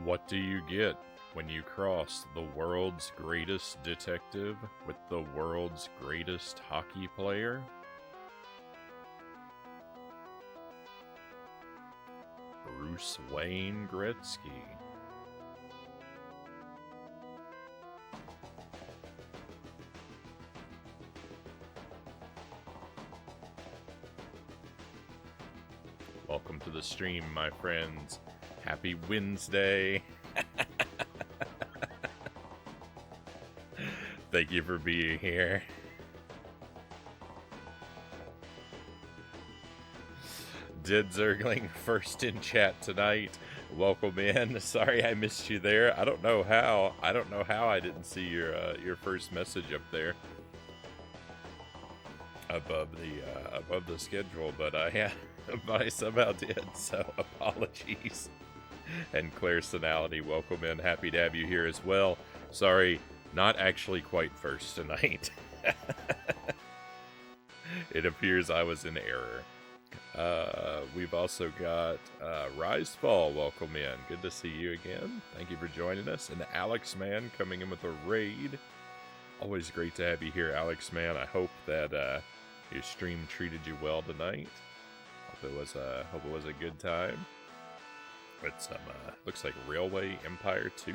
What do you get when you cross the world's greatest detective with the world's greatest hockey player? Bruce Wayne Gretzky. Welcome to the stream, my friends. Happy Wednesday. Thank you for being here. Did Zergling first in chat tonight. Welcome in. Sorry I missed you there. I don't know how I didn't see your first message up there above the schedule, but but I somehow did. So apologies. And Claire Sonality, welcome in. Happy to have you here as well. Sorry, not actually quite first tonight. It appears I was in error. We've also got Risefall, welcome in. Good to see you again. Thank you for joining us. And Alex Man coming in with a raid. Always great to have you here, Alex Man. I hope that your stream treated you well tonight. Hope it was a good time. With some looks like Railway Empire 2.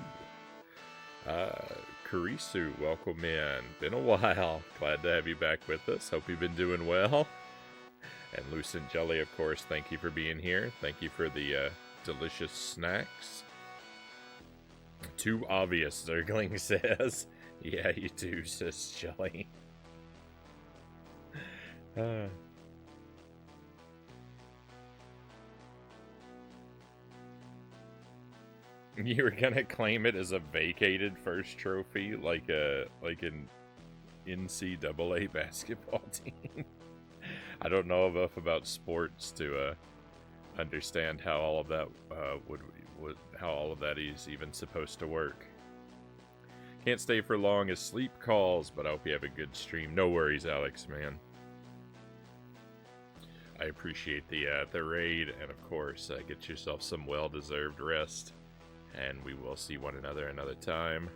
Kurisu, welcome in. Been a while. Glad to have you back with us. Hope you've been doing well. And Lucent Jelly, of course, thank you for being here. Thank you for the delicious snacks. Too obvious, Zergling says. Yeah, you do, sis Jelly. You were gonna claim it as a vacated first trophy, like an NCAA basketball team. I don't know enough about sports to understand how all of that how all of that is even supposed to work. Can't stay for long as sleep calls, but I hope you have a good stream. No worries, Alex, man. I appreciate the raid, and of course, get yourself some well-deserved rest. And we will see one another another time.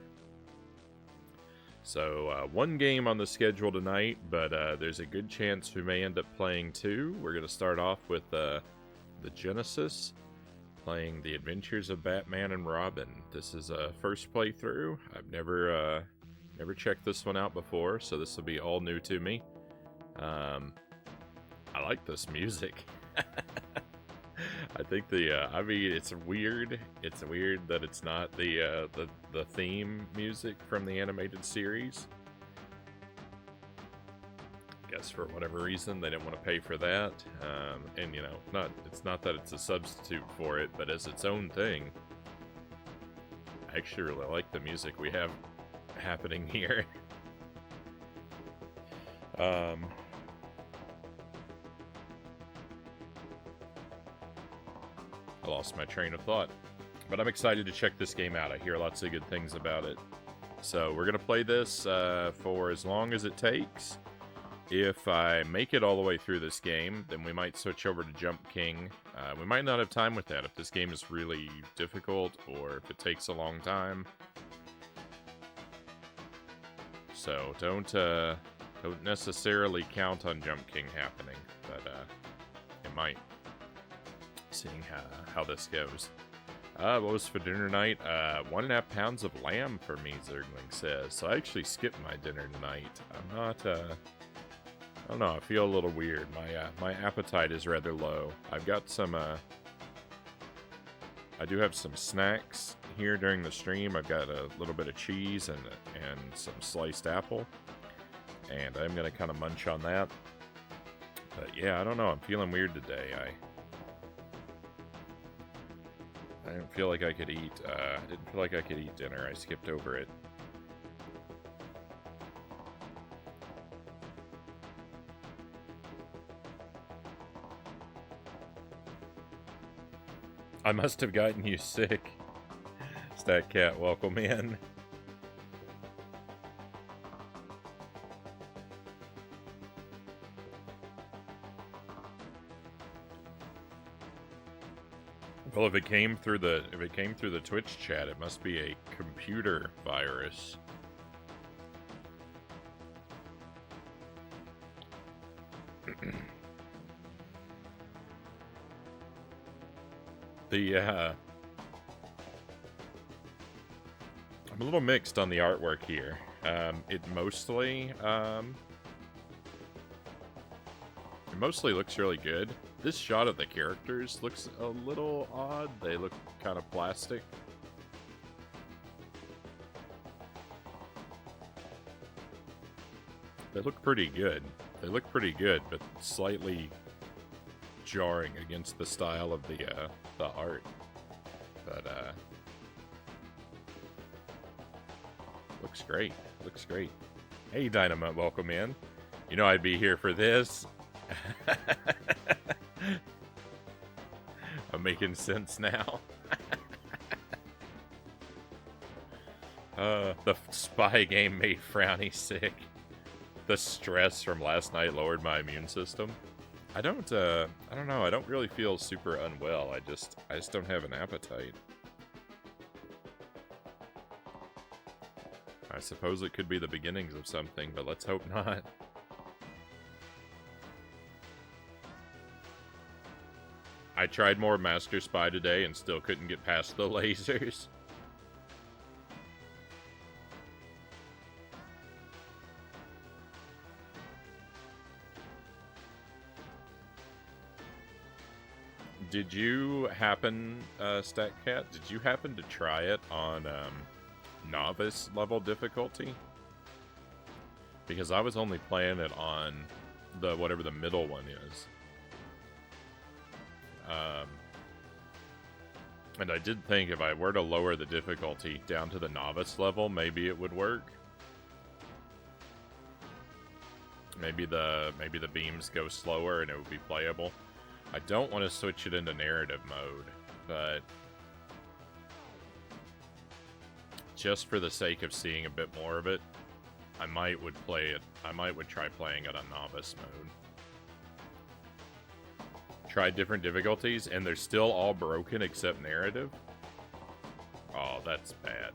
So, one game on the schedule tonight, but there's a good chance we may end up playing two. We're going to start off with the Genesis, playing The Adventures of Batman and Robin. This is a first playthrough. I've never checked this one out before, so this will be all new to me. I like this music. I think I mean, it's weird. It's weird that it's not the theme music from the animated series. Guess for whatever reason they didn't want to pay for that. And you know, it's not that it's a substitute for it, but as its own thing. I actually really like the music we have happening here. I lost my train of thought. But I'm excited to check this game out. I hear lots of good things about it. So we're going to play this for as long as it takes. If I make it all the way through this game, then we might switch over to Jump King. We might not have time with that if this game is really difficult or if it takes a long time. So don't necessarily count on Jump King happening, but it might. Seeing how this goes. What was for dinner tonight? 1.5 pounds of lamb for me, Zergling says. So I actually skipped my dinner tonight. I'm not, I don't know, I feel a little weird. My appetite is rather low. I've got some, I do have some snacks here during the stream. I've got a little bit of cheese and some sliced apple. And I'm going to kind of munch on that. But yeah, I don't know, I'm feeling weird today. I didn't feel like I could eat. I didn't feel like I could eat dinner. I skipped over it. I must have gotten you sick. Stat Cat, welcome in. Well, if it came through the Twitch chat, it must be a computer virus. I'm a little mixed on the artwork here. It mostly looks really good. This shot of the characters looks a little odd. They look kind of plastic. They look pretty good. They look pretty good, but slightly jarring against the style of the art. But looks great. Looks great. Hey, Dynamite, welcome in. You know I'd be here for this. I'm making sense now. The spy game made Frownie sick. The stress from last night lowered my immune system. I don't know. I don't really feel super unwell. I just don't have an appetite. I suppose it could be the beginnings of something, but let's hope not. I tried more Master Spy today and still couldn't get past the lasers. Did you happen, StatCat, did you happen to try it on novice level difficulty? Because I was only playing it on the whatever the middle one is. And I did think if I were to lower the difficulty down to the novice level, maybe it would work. Maybe the beams go slower and it would be playable. I don't want to switch it into narrative mode, but just for the sake of seeing a bit more of it, I might would try playing it on novice mode. Try different difficulties, and they're still all broken except narrative. Oh, that's bad.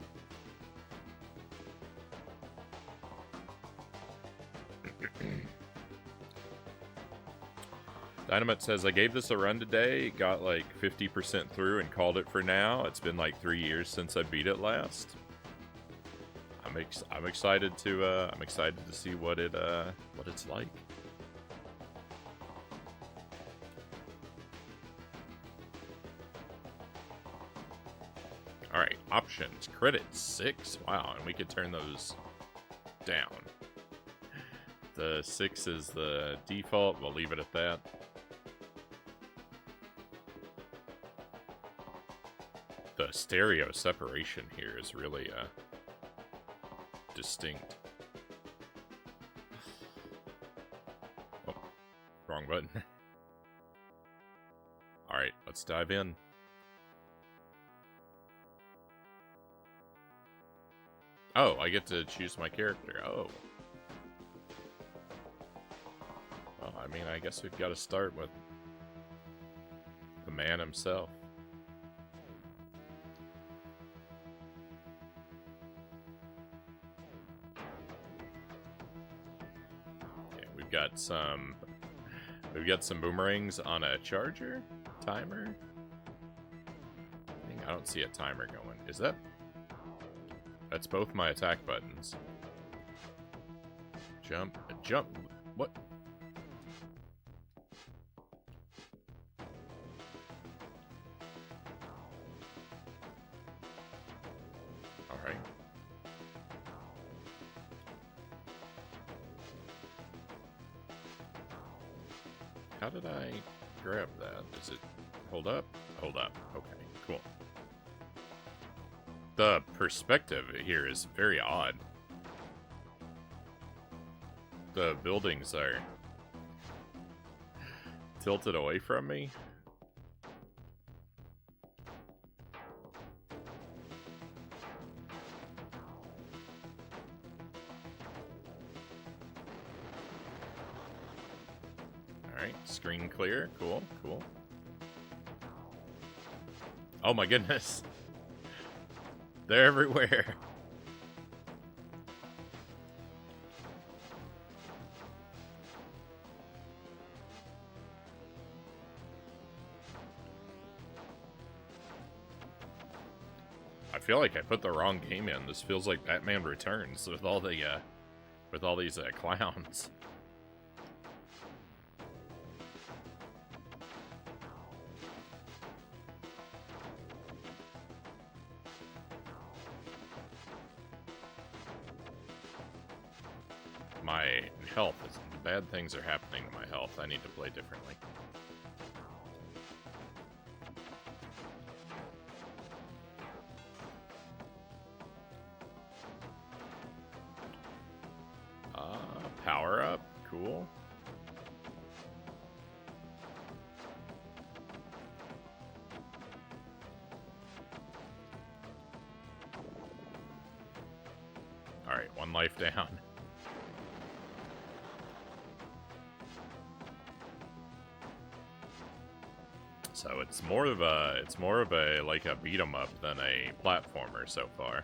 Dynamite says, I gave this a run today, got like 50% through and called it for now. It's been like 3 years since I beat it last. I'm excited to see what it's like. All right, options, credits 6. Wow, and we could turn those down. The 6 is the default. We'll leave it at that. The stereo separation here is really distinct. Oh, wrong button. Alright, let's dive in. Oh, I get to choose my character. Oh. Well, I mean, I guess we've got to start with the man himself. We've got some boomerangs on a charger timer. I don't see a timer going. Is that? That's both my attack buttons. Jump, jump. What? All right. How did I grab that? Is it hold up? Hold up. Okay, cool. The perspective here is very odd. The buildings are tilted away from me. Alright, screen clear. Cool, cool. Oh my goodness. They're everywhere. I feel like I put the wrong game in. This feels like Batman Returns with all the with all these clowns. My health is bad things are happening to my health. I need to play differently. Power up, cool. All right, one life down. So it's more of a like a beat 'em up than a platformer so far.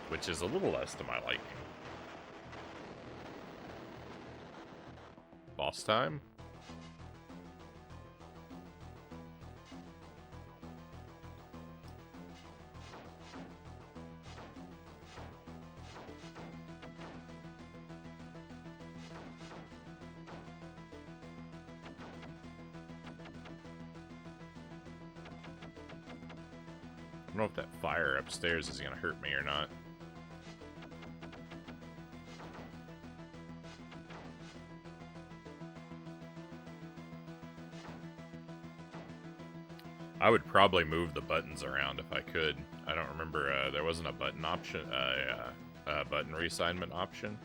Which is a little less to my liking. Boss time? I don't know if that fire upstairs is gonna hurt me or not. I would probably move the buttons around if I could. I don't remember, there wasn't a button option, button reassignment option.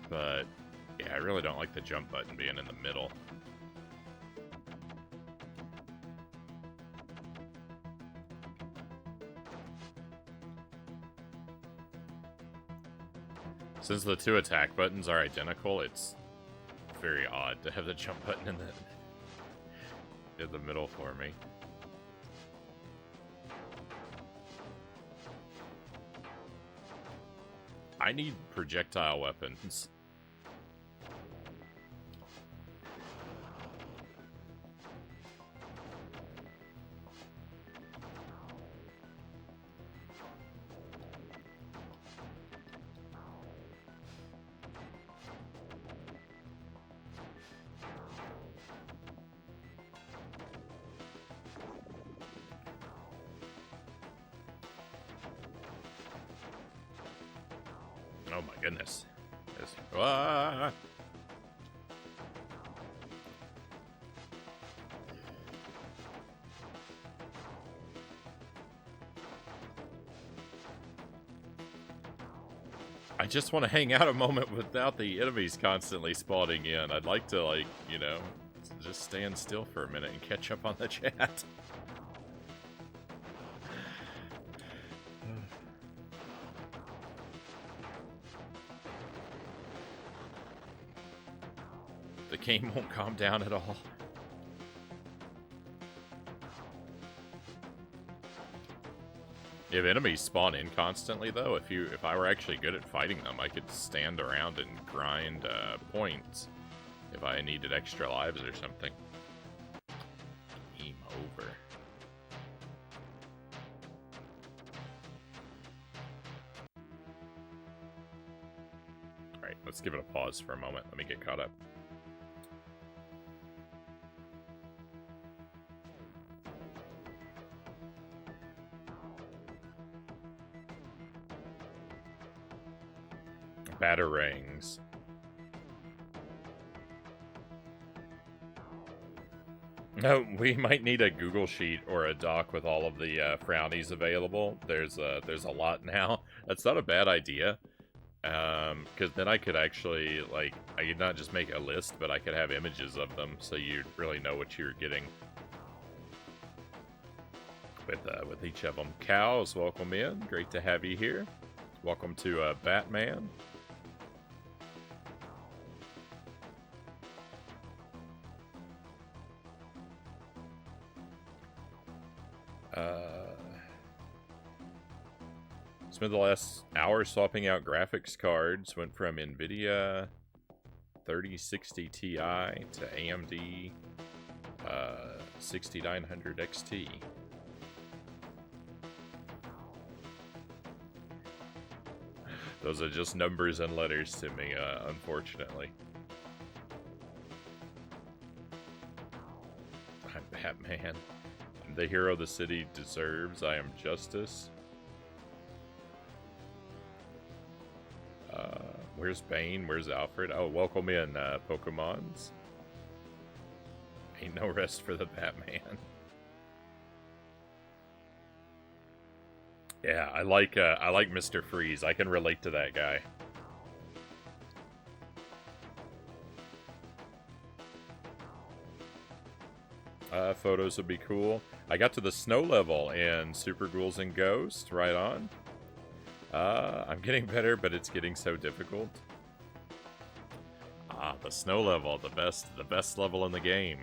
But, yeah, I really don't like the jump button being in the middle. Since the two attack buttons are identical, it's very odd to have the jump button in the middle for me. I need projectile weapons. Oh my goodness. Ah! I just want to hang out a moment without the enemies constantly spawning in. I'd like to, like, you know, just stand still for a minute and catch up on the chat. The game won't calm down at all. If enemies spawn in constantly, though, if I were actually good at fighting them, I could stand around and grind points if I needed extra lives or something. Game over. Alright, let's give it a pause for a moment. Let me get caught up. Batarangs. No, we might need a Google Sheet or a doc with all of the Frownies available. There's a lot now. That's not a bad idea. Because then I could actually, like, I could not just make a list, but I could have images of them, so you'd really know what you're getting with each of them. Cows, welcome in. Great to have you here. Welcome to Batman. Spent the last hour swapping out graphics cards. Went from NVIDIA 3060 Ti to AMD 6900 XT. Those are just numbers and letters to me, unfortunately. I'm Batman. I'm the hero the city deserves. I am justice. Where's Bane? Where's Alfred? Oh, welcome in, Pokemons. Ain't no rest for the Batman. Yeah, I like Mr. Freeze. I can relate to that guy. Photos would be cool. I got to the snow level in Super Ghouls and Ghost. Right on. I'm getting better, but it's getting so difficult. Ah, the snow level, the best level in the game.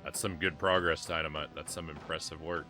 That's some good progress, Dynamite. That's some impressive work.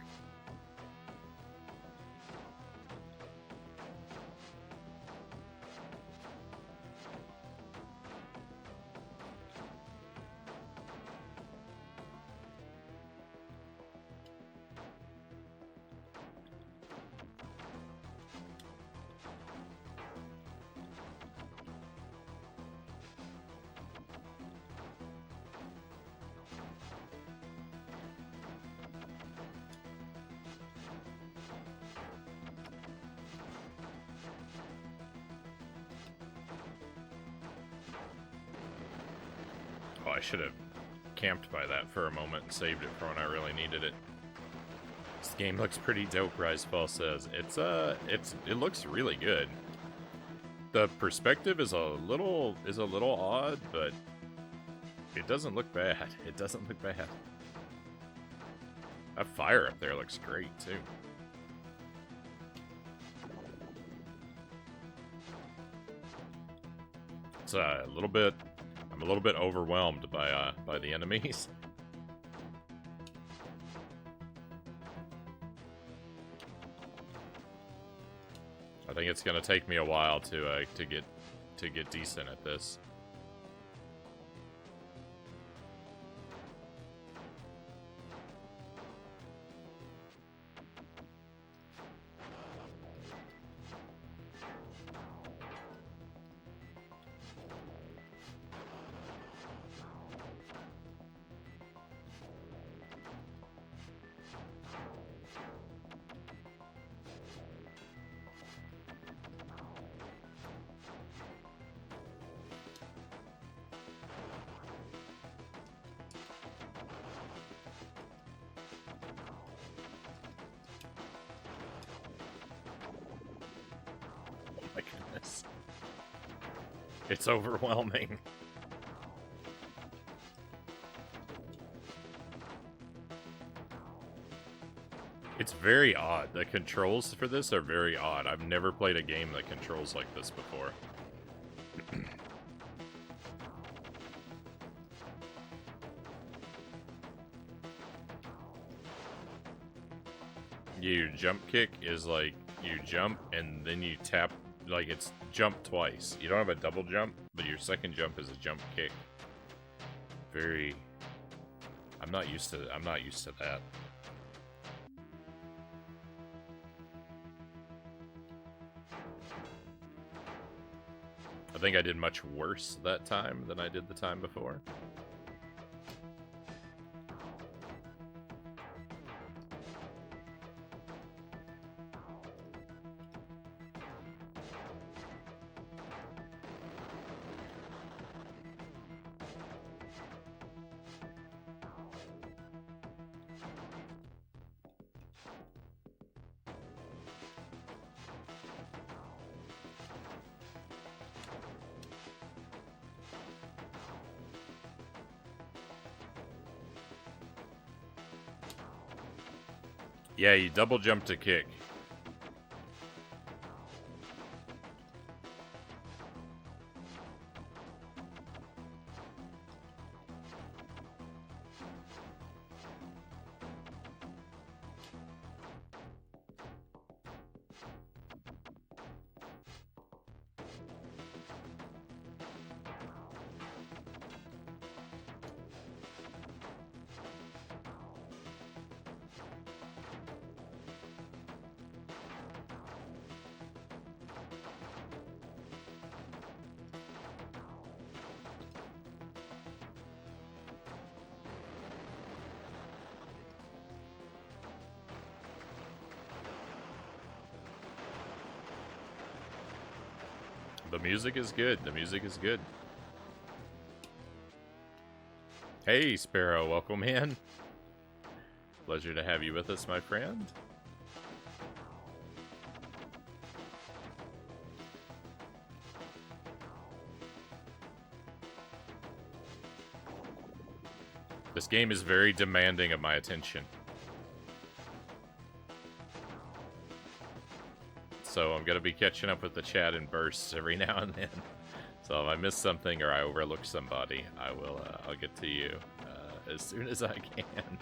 Oh, I should have camped by that for a moment and saved it for when I really needed it. This game looks pretty dope, Risefall says. It looks really good. The perspective is a little odd, but it doesn't look bad. It doesn't look bad. That fire up there looks great too. It's a little bit. I'm a little bit overwhelmed by the enemies. I think it's gonna take me a while to get decent at this. It's overwhelming. It's very odd. The controls for this are very odd. I've never played a game that controls like this before. Your jump kick is like you jump and then you tap. Like, it's jump twice. You don't have a double jump, but your second jump is a jump kick. Very... I'm not used to that. I think I did much worse that time than I did the time before. Yeah, you double jump to kick. The music is good. The music is good. Hey, Sparrow, welcome in. Pleasure to have you with us, my friend. This game is very demanding of my attention. So I'm going to be catching up with the chat in bursts every now and then. So if I miss something or I overlook somebody, I'll get to you as soon as I can.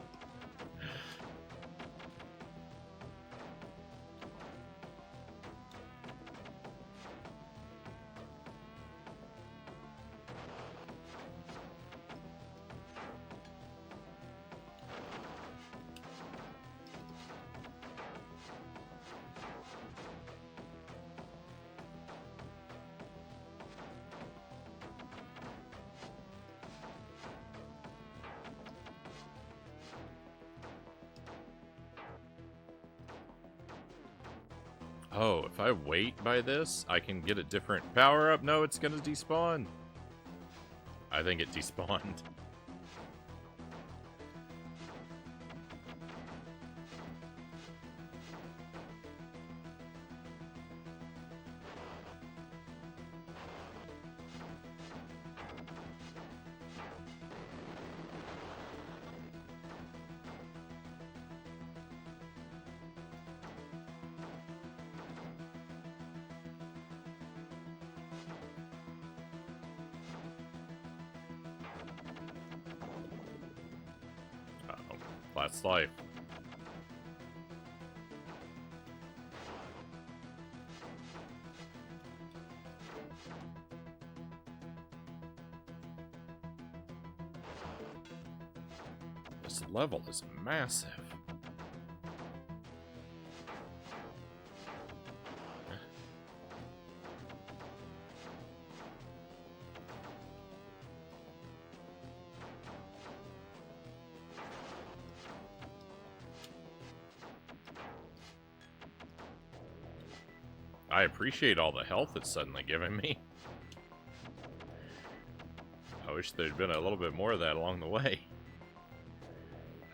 Oh, if I wait by this, I can get a different power-up? No, it's gonna despawn. I think it despawned. That's life. This level is massive. I appreciate all the health it's suddenly giving me. I wish there'd been a little bit more of that along the way.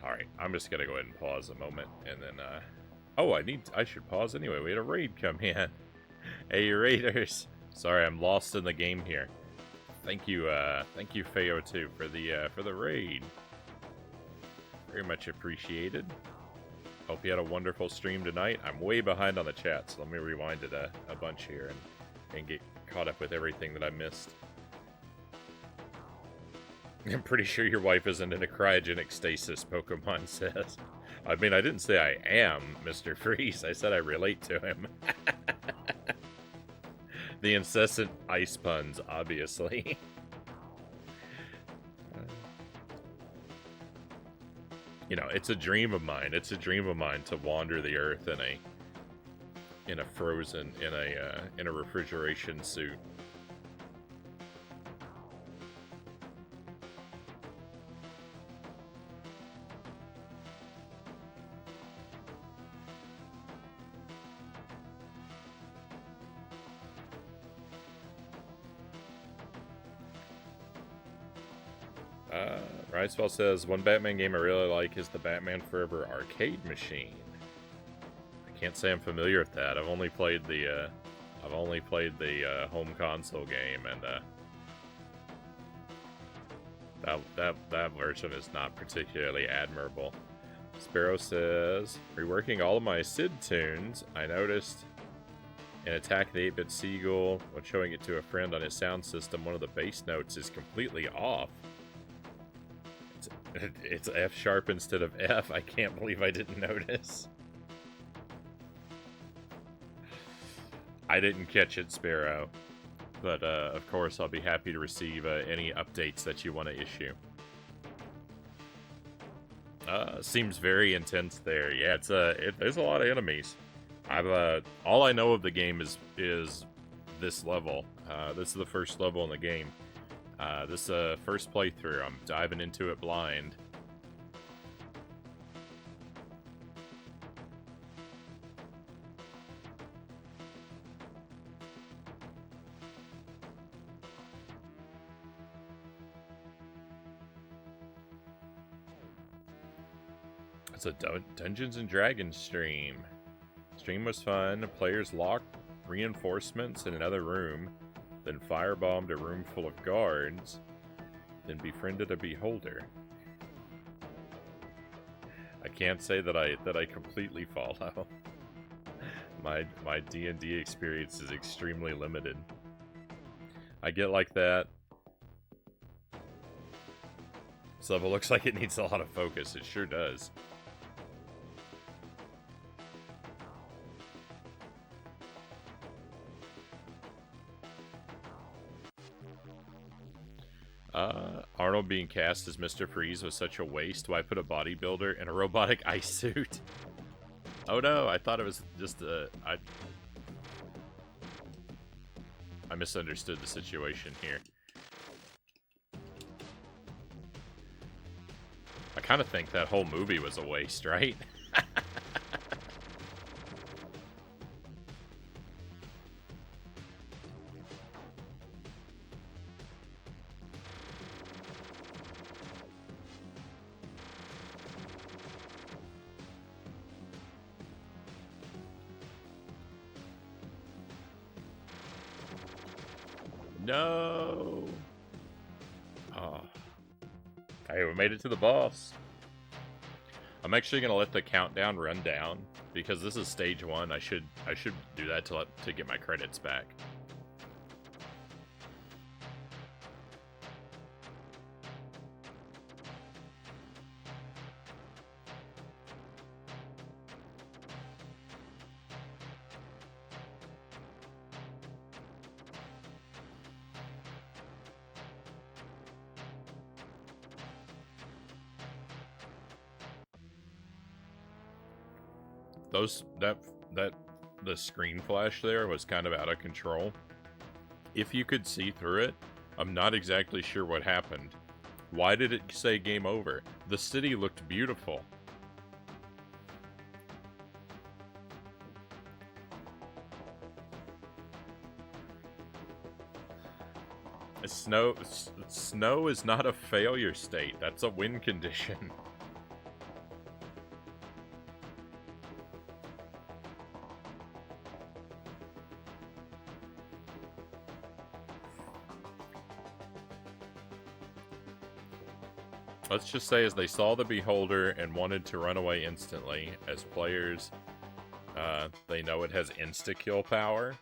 Alright, I'm just gonna go ahead and pause a moment, and then, oh, I should pause anyway. We had a raid come in. Hey, raiders. Sorry, I'm lost in the game here. Thank you, Feo2, for the raid. Very much appreciated. Hope you had a wonderful stream tonight. I'm way behind on the chat, so let me rewind it a bunch here and get caught up with everything that I missed. I'm pretty sure your wife isn't in a cryogenic stasis, Pokemon says. I mean, I didn't say I am Mr. Freeze. I said I relate to him. The incessant ice puns, obviously. You know, it's a dream of mine. It's a dream of mine to wander the earth in a frozen, in a refrigeration suit. Ricewell says, one Batman game I really like is the Batman Forever arcade machine. I can't say I'm familiar with that. I've only played the home console game, and that version is not particularly admirable. Sparrow says, reworking all of my Sid tunes, I noticed in Attack the 8-Bit Seagull, when showing it to a friend on his sound system, one of the bass notes is completely off. It's F sharp instead of F. I can't believe I didn't notice. I didn't catch it, Sparrow. But, of course, I'll be happy to receive any updates that you want to issue. Seems very intense there. Yeah, there's a lot of enemies. All I know of the game is this level. This is the first level in the game. This first playthrough. I'm diving into it blind. It's a Dungeons and Dragons stream. Stream was fun. Players locked reinforcements in another room, then firebombed a room full of guards, then befriended a beholder. I can't say that I completely follow. My D&D experience is extremely limited. I get like that. This level looks like it needs a lot of focus. It sure does. Arnold being cast as Mr. Freeze was such a waste. Why put a bodybuilder in a robotic ice suit? Oh no, I thought it was just I misunderstood the situation here. I kind of think that whole movie was a waste, right? No. Oh. Hey, we made it to the boss. I'm actually gonna let the countdown run down because this is stage 1. I should do that to get my credits back. The screen flash there was kind of out of control. If you could see through it, I'm not exactly sure what happened. Why did it say game over? The city looked beautiful. Snow is not a failure state. That's a win condition. Let's just say as they saw the beholder and wanted to run away instantly, as players, they know it has insta-kill power.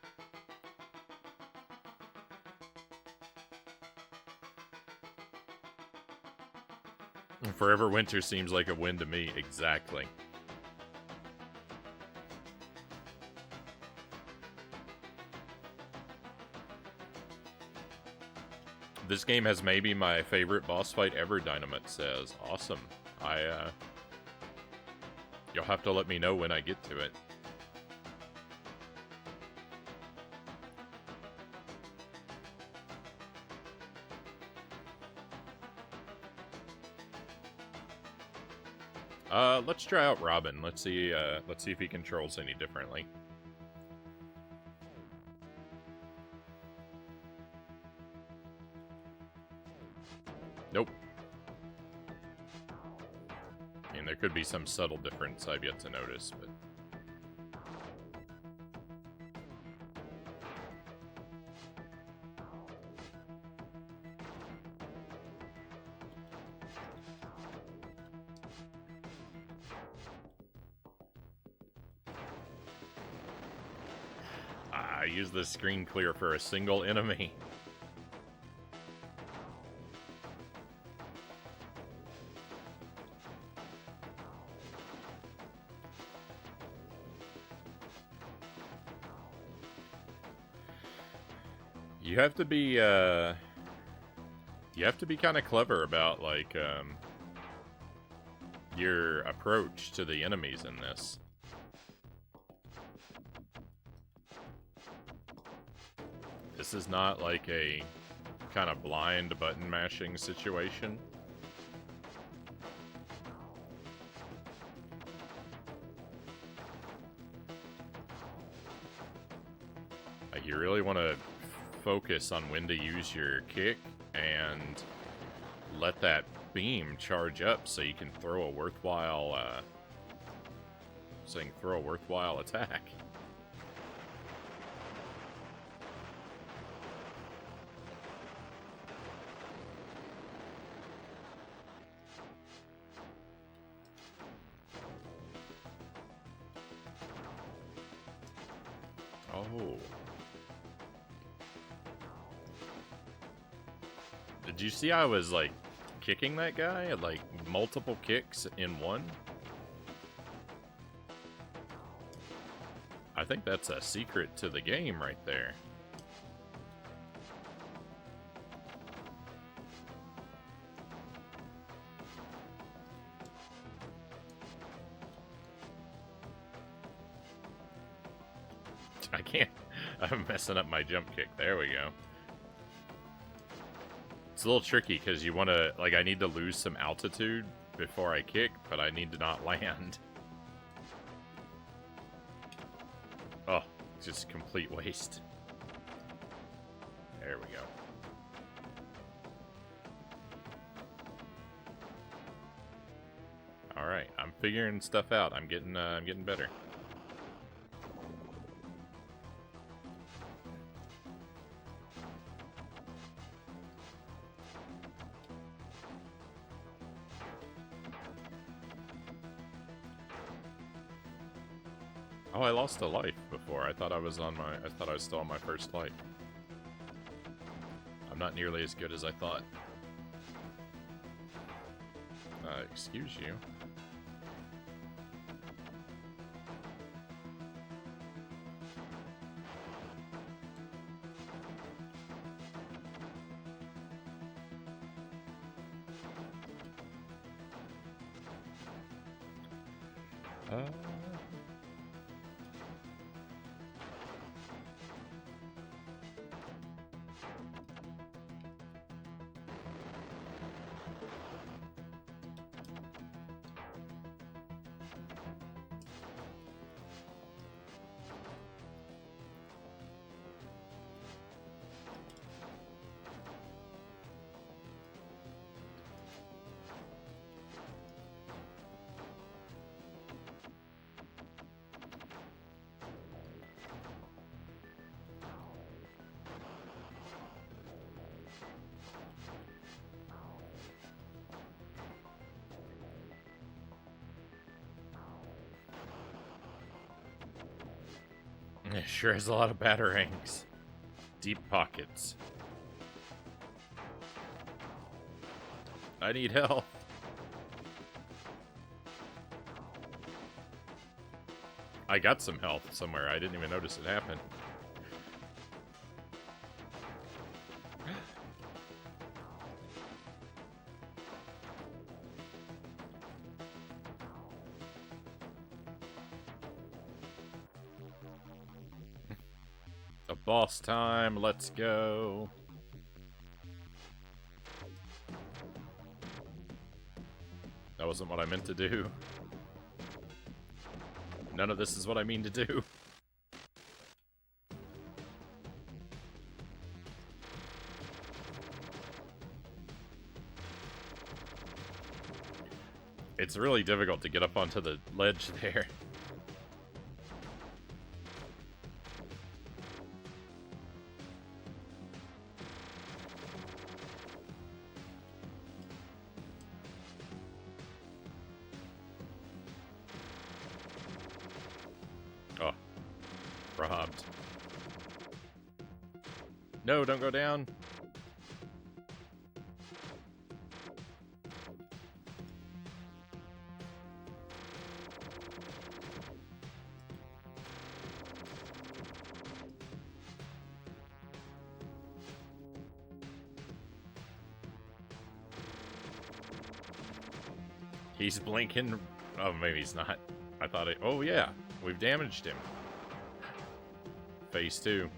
Forever Winter seems like a win to me, exactly. This game has maybe my favorite boss fight ever, Dynamite says. Awesome. You'll have to let me know when I get to it. Let's try out Robin. Let's see if he controls any differently. Nope. I mean, there could be some subtle difference I've yet to notice, but... used the screen clear for a single enemy. You have to be kind of clever about, like, your approach to the enemies in this. This is not like a kind of blind button mashing situation. Like, you really want to focus on when to use your kick and let that beam charge up so you can throw a worthwhile attack. Oh. Did you see I was, like, kicking that guy? Like, multiple kicks in one? I think that's a secret to the game right there. I can't. I'm messing up my jump kick. There we go. It's a little tricky because you want to, like, I need to lose some altitude before I kick, but I need to not land. Oh, just complete waste. There we go. All right, I'm figuring stuff out. I'm getting better. Oh, I lost a life before. I thought I was still on my first life. I'm not nearly as good as I thought. Excuse you. It sure has a lot of batarangs. Deep pockets. I need help. I got some health somewhere. I didn't even notice it happen. A boss time, let's go. That wasn't what I meant to do. None of this is what I mean to do. It's really difficult to get up onto the ledge there. Oh, robbed. No, don't go down. He's blinking. Oh, maybe he's not. I thought it. Oh, yeah. We've damaged him. Phase 2.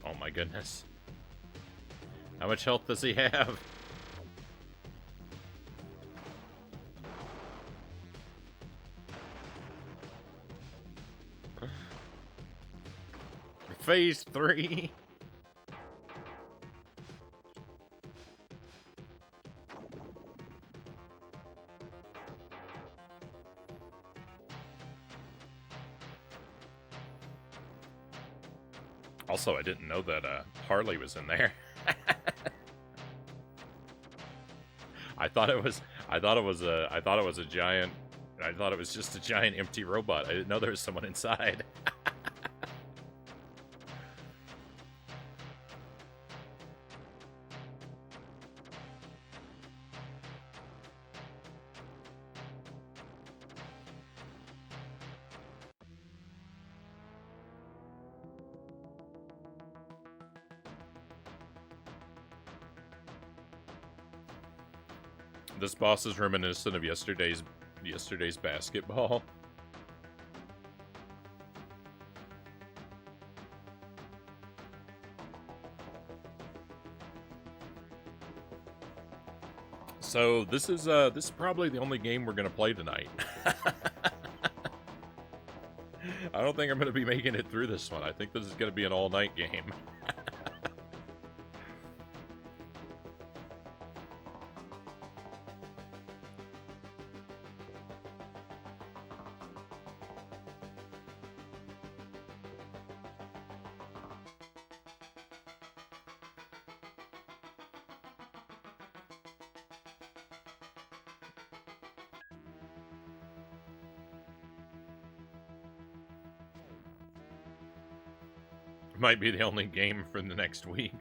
Oh my goodness. How much health does he have? Phase 3? Also, I didn't know that Harley was in there. I thought it was a giant. I thought it was just a giant empty robot. I didn't know there was someone inside. This boss is reminiscent of yesterday's basketball. So this is probably the only game we're gonna play tonight. I don't think I'm gonna be making it through this one. I think this is gonna be an all-night game. Might be the only game for the next week.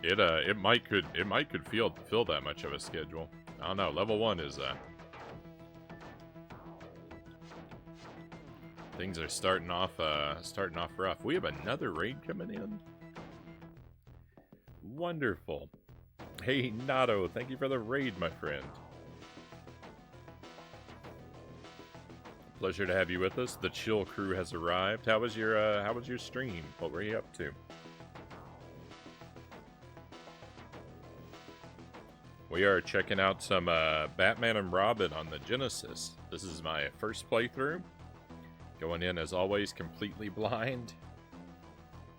It might could fill that much of a schedule. I don't know. Level 1 is things are starting off rough. We have another raid coming in. Wonderful. Hey Nato, thank you for the raid, my friend. Pleasure to have you with us. The chill crew has arrived. How was your stream? What were you up to? We are checking out some Batman and Robin on the Genesis. This is my first playthrough. Going in as always completely blind.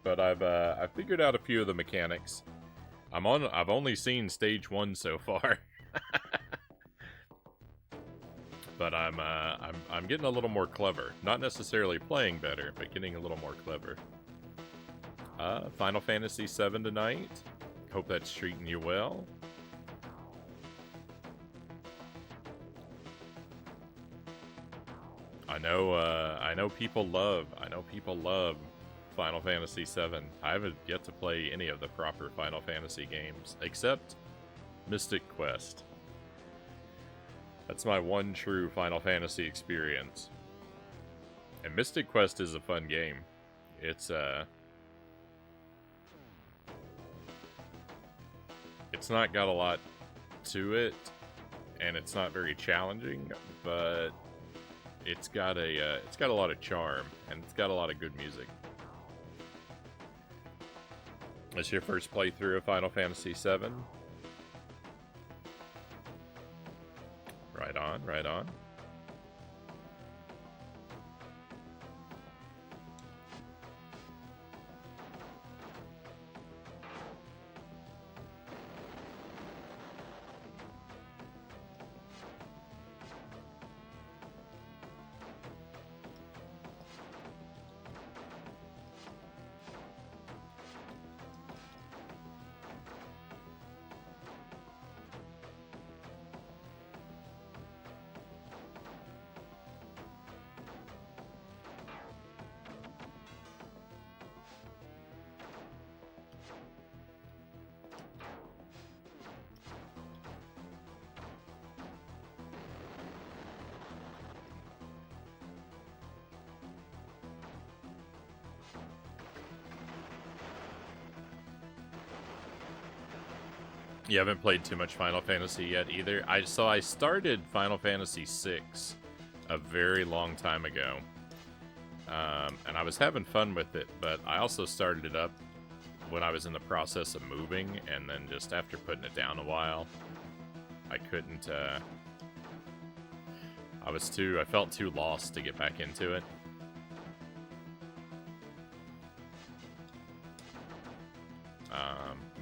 But I've figured out a few of the mechanics. I've only seen stage 1 so far. But I'm getting a little more clever. Not necessarily playing better, but getting a little more clever. Final Fantasy VII tonight. Hope that's treating you well. I know people love Final Fantasy VII. I haven't yet to play any of the proper Final Fantasy games, except Mystic Quest. That's my one true Final Fantasy experience. And Mystic Quest is a fun game. It's not got a lot to it, and it's not very challenging, but it's got a lot of charm, and it's got a lot of good music. It's your first playthrough of Final Fantasy VII? Right on, right on. You haven't played too much Final Fantasy yet either. So I started Final Fantasy VI a very long time ago, and I was having fun with it. But I also started it up when I was in the process of moving, and then just after putting it down a while, I couldn't. I felt too lost to get back into it.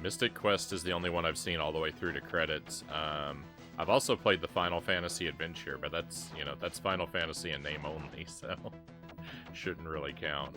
Mystic Quest is the only one I've seen all the way through to credits. I've also played the Final Fantasy Adventure, but that's Final Fantasy in name only, so shouldn't really count.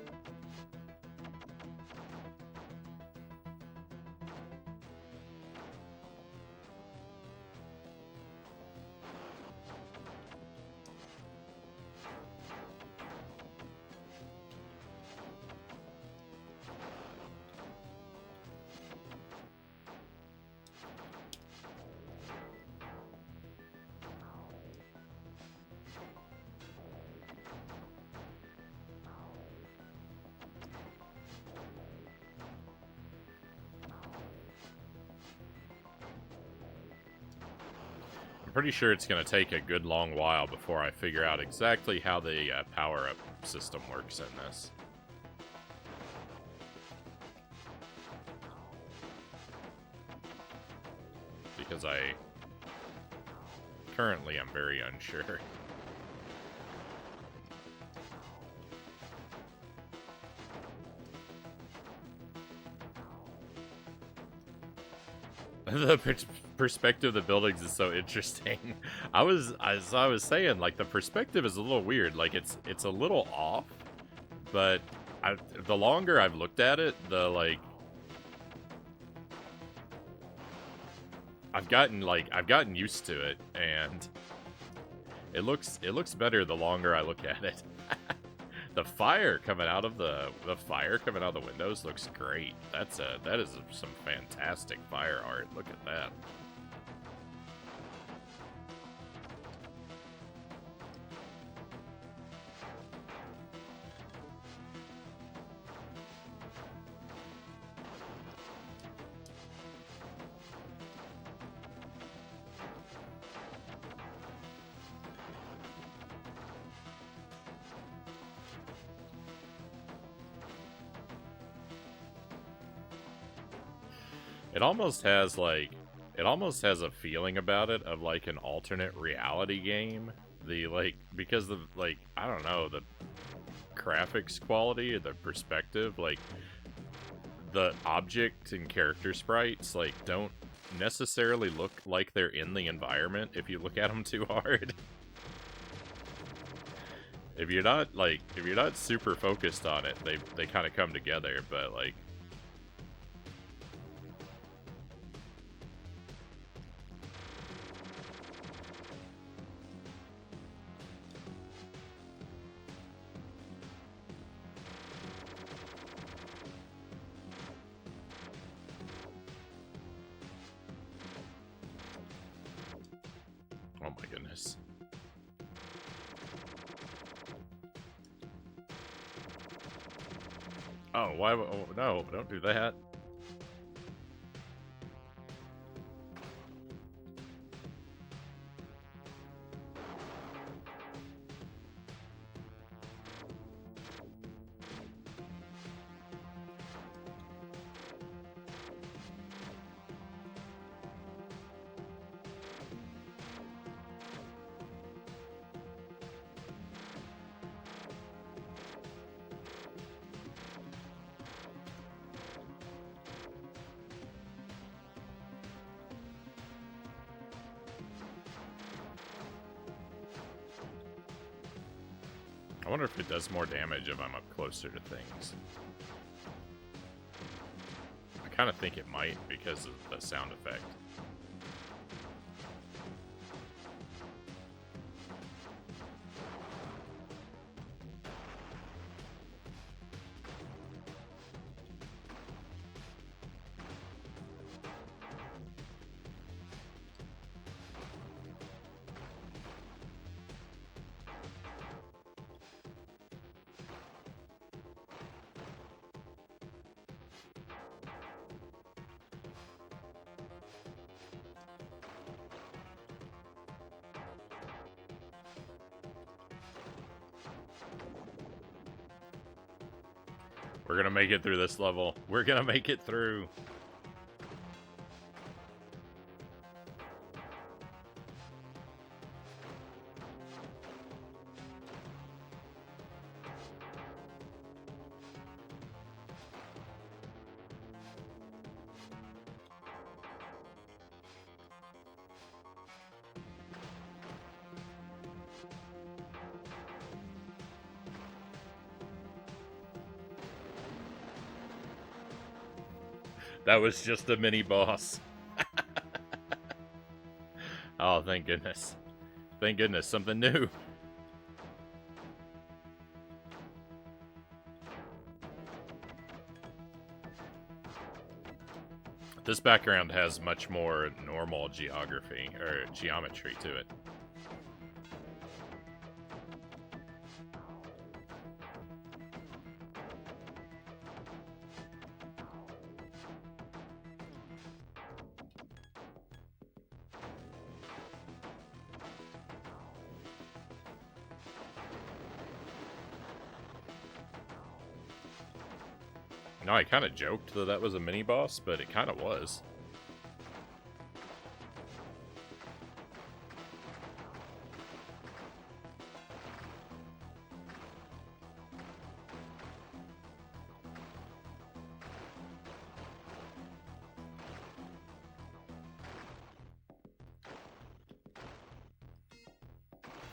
Pretty sure it's going to take a good long while before I figure out exactly how the power-up system works in this. Because currently I'm very unsure. The perspective of the buildings is so interesting. As I was saying, like, the perspective is a little weird. Like, it's a little off, but the longer I've looked at it, I've gotten used to it, and it looks better the longer I look at it. The fire coming out of the windows looks great. That is some fantastic fire art. Look at that. It almost has a feeling about it of like an alternate reality game. Because of I don't know, the graphics quality or the perspective, like the object and character sprites don't necessarily look like they're in the environment if you look at them too hard. If you're not super focused on it, they kind of come together, but oh my goodness. Oh, why? Oh, no, don't do that. I wonder if it does more damage if I'm up closer to things. I kind of think it might because of the sound effect. We're gonna make it through this level. We're gonna make it through. That was just a mini boss. Oh, thank goodness. Thank goodness, something new. This background has much more normal geography, or geometry to it. No, I kind of joked that that was a mini-boss, but it kind of was.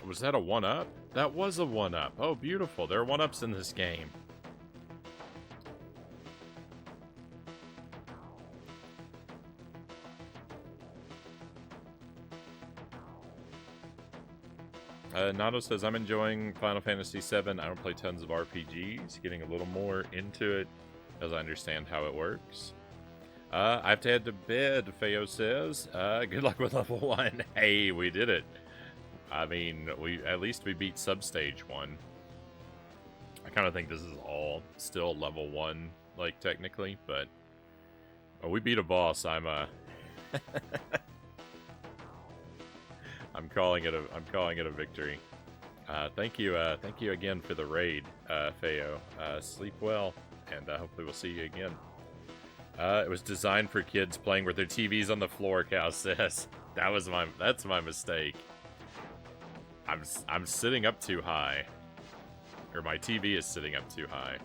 Was that a 1-up? That was a 1-up. Oh, beautiful. There are 1-ups in this game. Nato says, I'm enjoying Final Fantasy VII. I don't play tons of RPGs. Getting a little more into it as I understand how it works. I have to head to bed, Feo says. Good luck with level 1. Hey, we did it. I mean, at least we beat Substage 1. I kind of think this is all still level 1, like, technically, but... Oh, we beat a boss. I'm calling it a victory. Thank you again for the raid, Feo. Sleep well, and hopefully we'll see you again. It was designed for kids playing with their TVs on the floor, Cal says. That's my mistake. I'm sitting up too high. Or my TV is sitting up too high.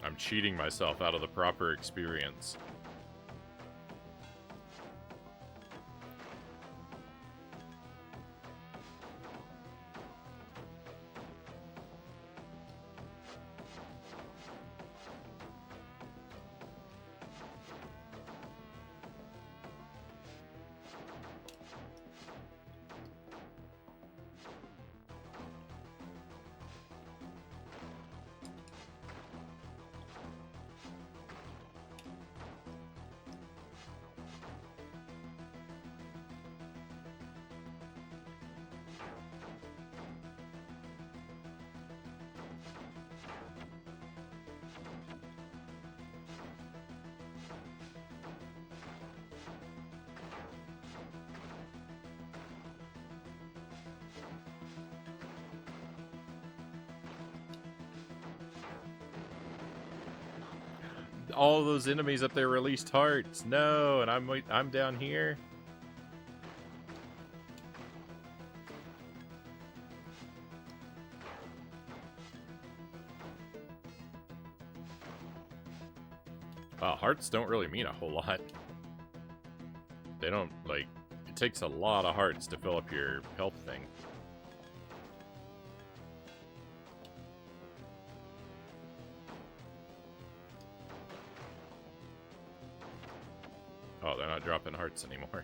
I'm cheating myself out of the proper experience. All those enemies up there released hearts. No, and I'm down here. Hearts don't really mean a whole lot. They don't, like, it takes a lot of hearts to fill up your health thing. Oh, they're not dropping hearts anymore.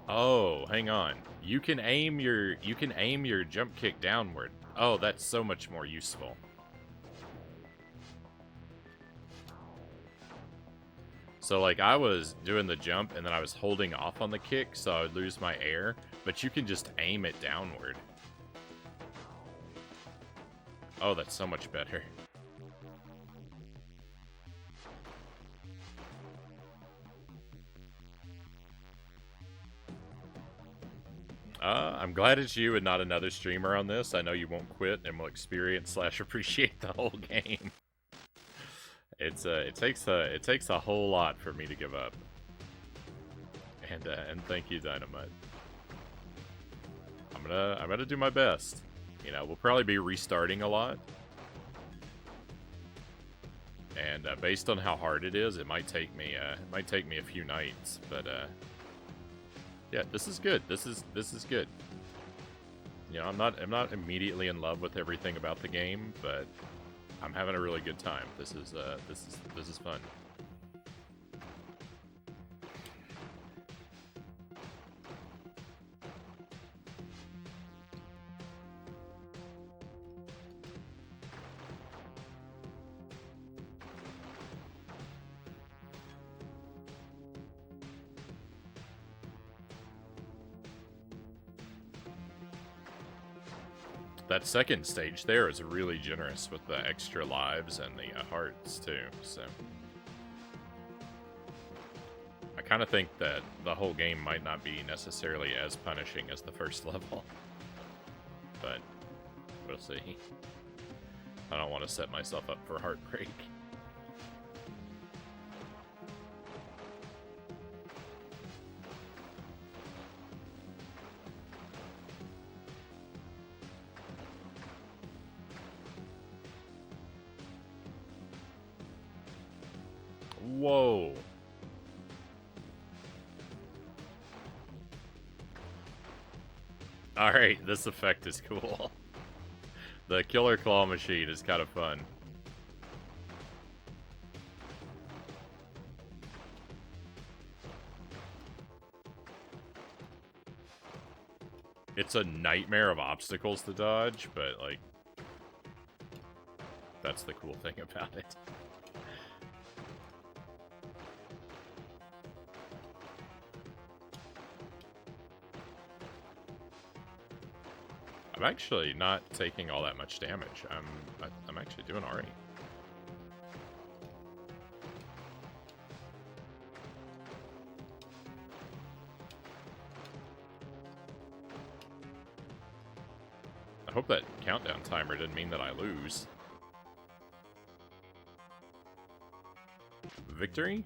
Oh, hang on. You can aim your jump kick downward. Oh, that's so much more useful. So, like, I was doing the jump, and then I was holding off on the kick, so I would lose my air, but you can just aim it downward. Oh, that's so much better. I'm glad it's you and not another streamer on this. I know you won't quit and will experience / appreciate the whole game. It takes a whole lot for me to give up. And thank you, Dynamite. I'm gonna do my best. You know, we'll probably be restarting a lot. And based on how hard it is, it might take me a few nights, but yeah, this is good. This is good. You know, I'm not immediately in love with everything about the game, but I'm having a really good time. This is fun. That second stage there is really generous with the extra lives and the hearts too, so I kind of think that the whole game might not be necessarily as punishing as the first level, but we'll see. I don't want to set myself up for heartbreak. Whoa. Alright, this effect is cool. The killer claw machine is kind of fun. It's a nightmare of obstacles to dodge, but, like, that's the cool thing about it. I'm actually not taking all that much damage. I'm actually doing alright. I hope that countdown timer didn't mean that I lose. Victory?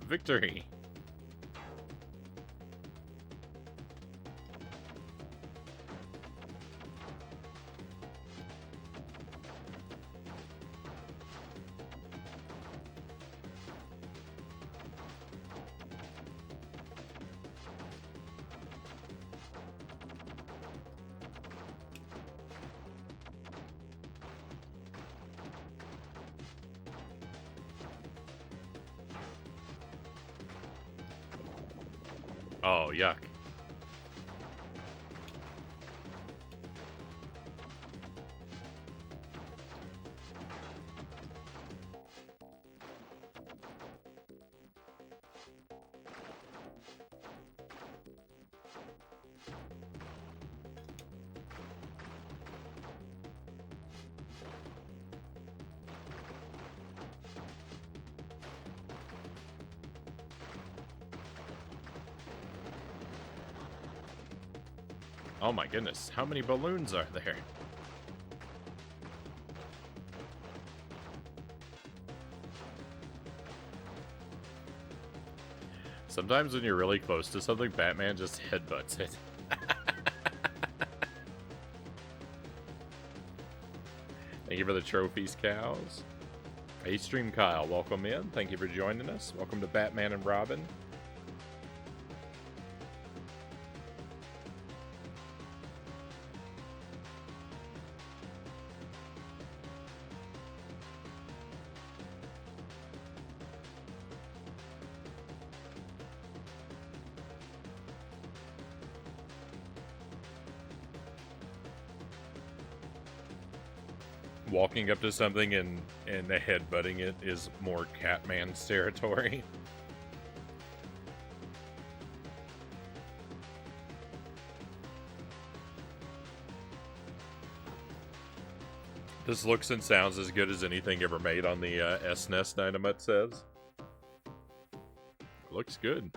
Victory! Oh, yuck. Oh my goodness, how many balloons are there? Sometimes when you're really close to something, Batman just headbutts it. Thank you for the trophies, cows. Hey, Stream Kyle, welcome in. Thank you for joining us. Welcome to Batman and Robin. Walking up to something and headbutting it is more Catman's territory. This looks and sounds as good as anything ever made on the SNES, Dynamite says. Looks good.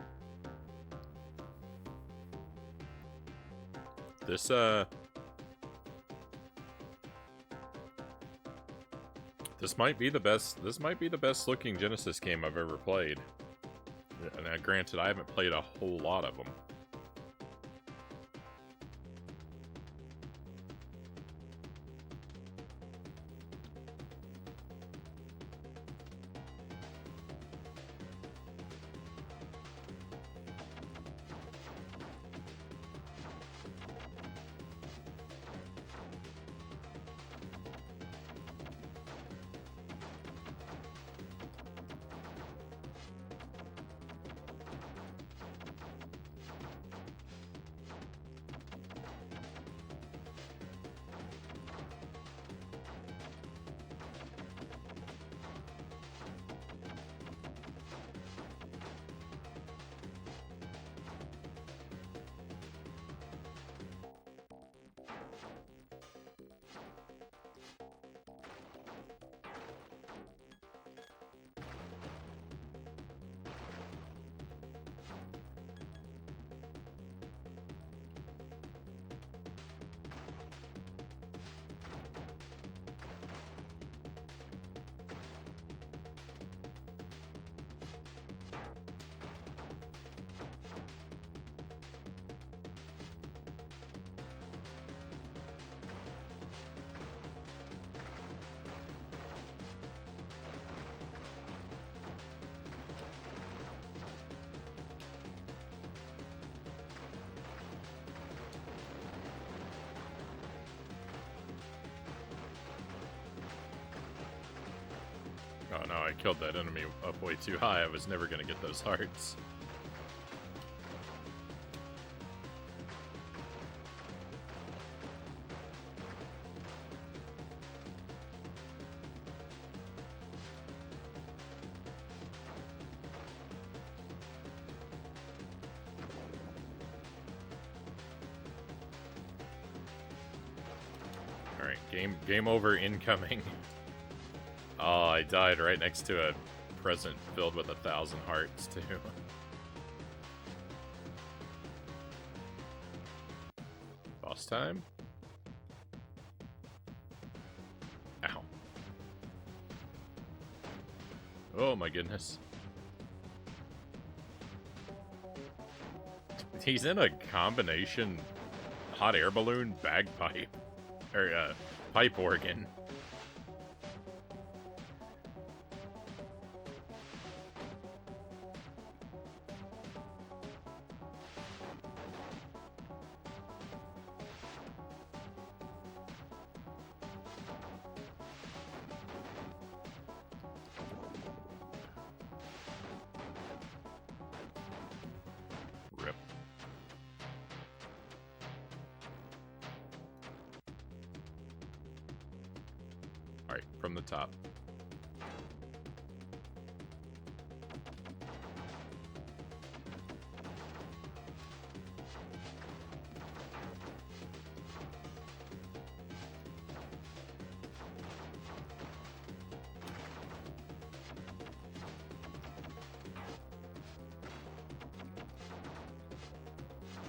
This might be the best looking Genesis game I've ever played. And granted, I haven't played a whole lot of them. Oh no, I killed that enemy up way too high. I was never gonna get those hearts. Alright, game over incoming. Oh, I died right next to a present filled with 1,000 hearts, too. Boss time? Ow. Oh my goodness. He's in a combination hot air balloon bagpipe. Or, pipe organ. Alright, from the top.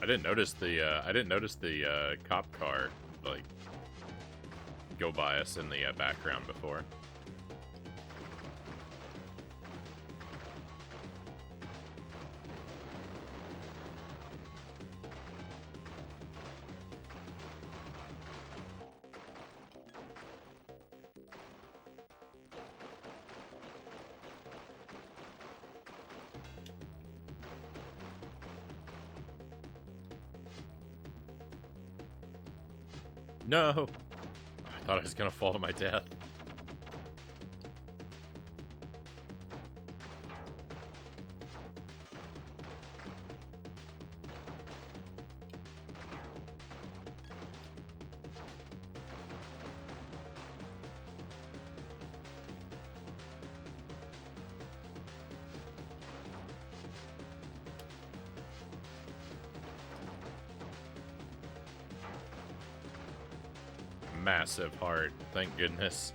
I didn't notice the cop car like go by us in the background before. No! I thought I was gonna fall to my death. Massive heart, thank goodness.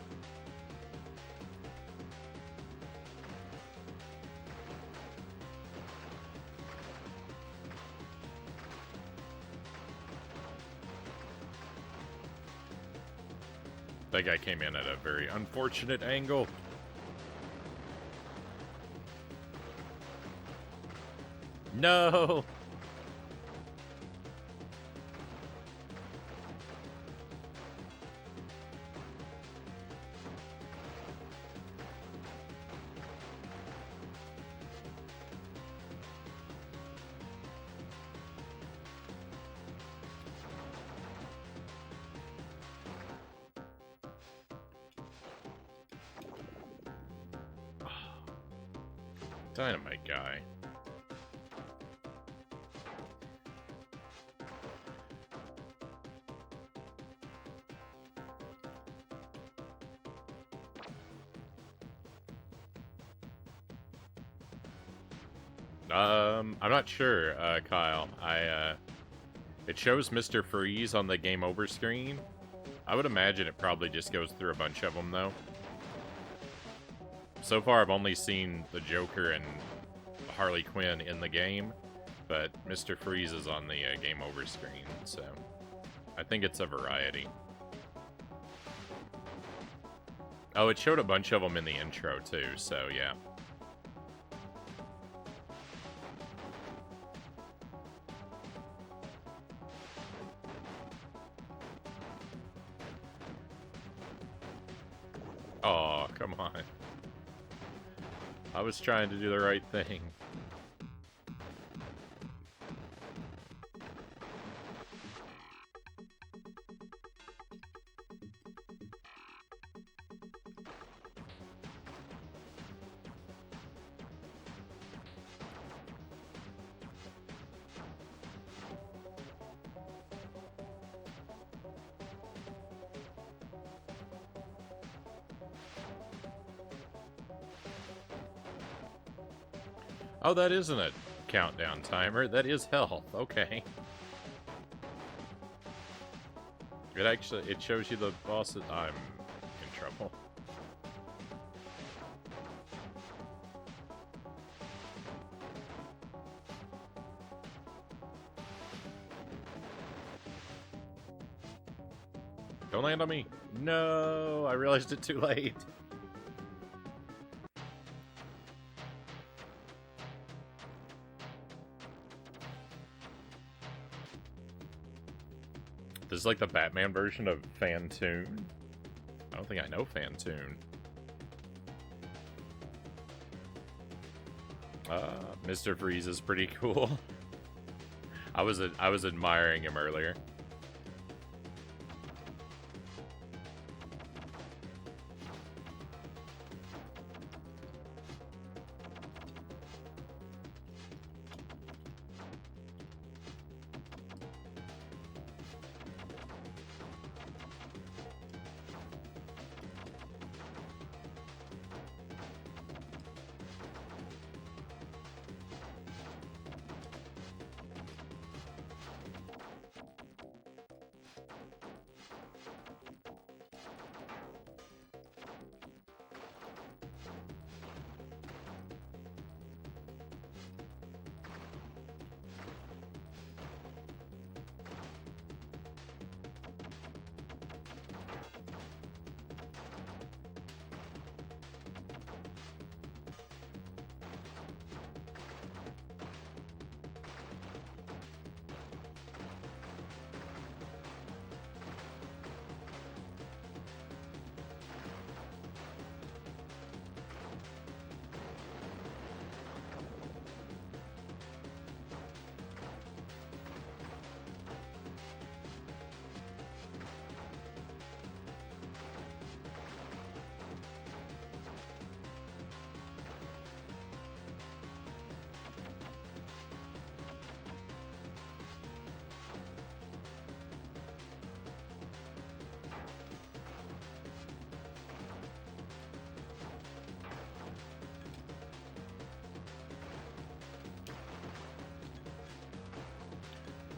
That guy came in at a very unfortunate angle. No! Dynamite guy. I'm not sure, Kyle. It shows Mr. Freeze on the game over screen. I would imagine it probably just goes through a bunch of them, though. So far, I've only seen the Joker and Harley Quinn in the game, but Mr. Freeze is on the game over screen, so I think it's a variety. Oh, it showed a bunch of them in the intro, too, so yeah. Oh, come on. I was trying to do the right thing. Oh, that isn't a countdown timer. That is health. Okay. It shows you the bosses. I'm in trouble. Don't land on me. No, I realized it too late. This is like the Batman version of Fantoon. I don't think I know Fantoon. Mr. Freeze is pretty cool. I was admiring him earlier.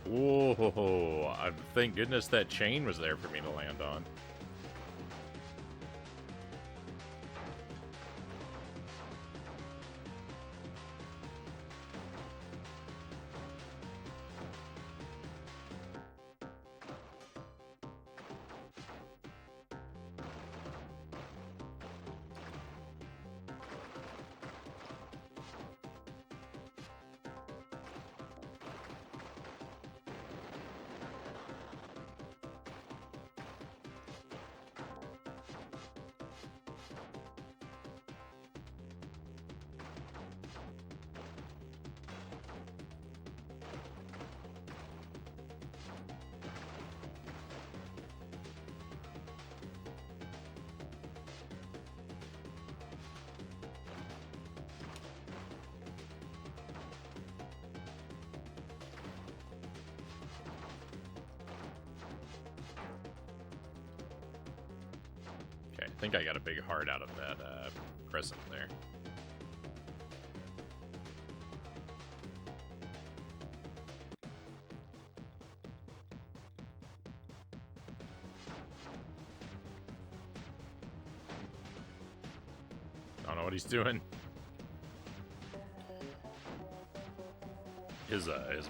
Whoa, thank goodness that chain was there for me to land on. Okay, I think I got a big heart out of that present there. I don't know what he's doing. His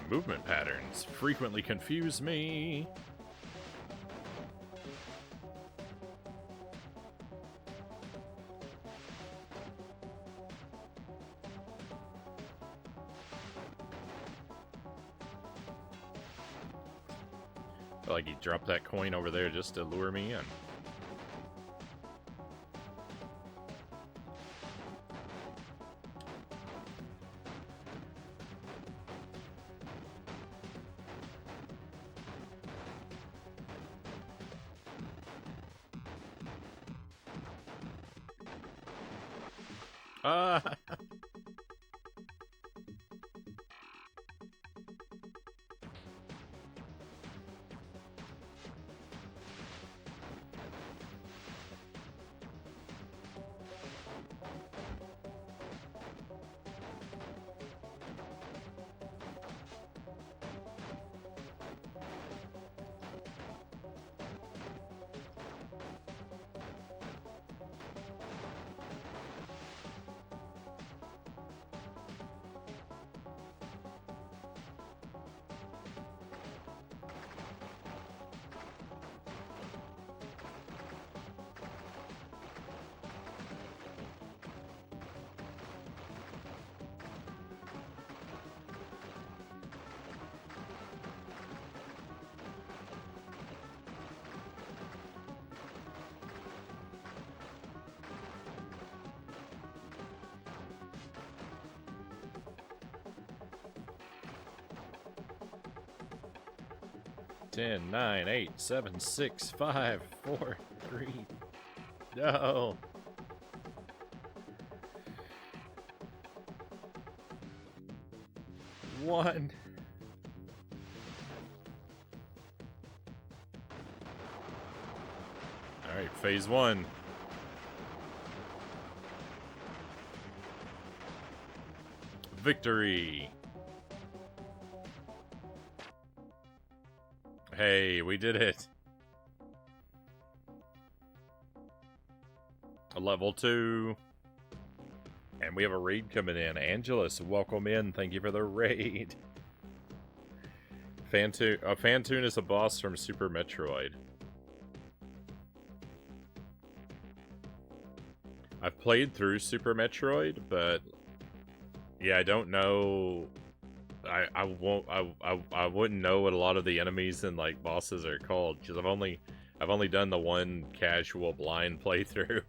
movement patterns frequently confuse me. Feel like he dropped that coin over there just to lure me in. Ah! Ten, 9, 8, 7, 6, 5, 4, 3. No. One. All right, phase 1. Victory. Hey, we did it. Level 2. And we have a raid coming in. Angelus, welcome in. Thank you for the raid. Fantoon is a boss from Super Metroid. I've played through Super Metroid, but yeah, I don't know. I wouldn't know what a lot of the enemies and like bosses are called because I've only done the one casual blind playthrough.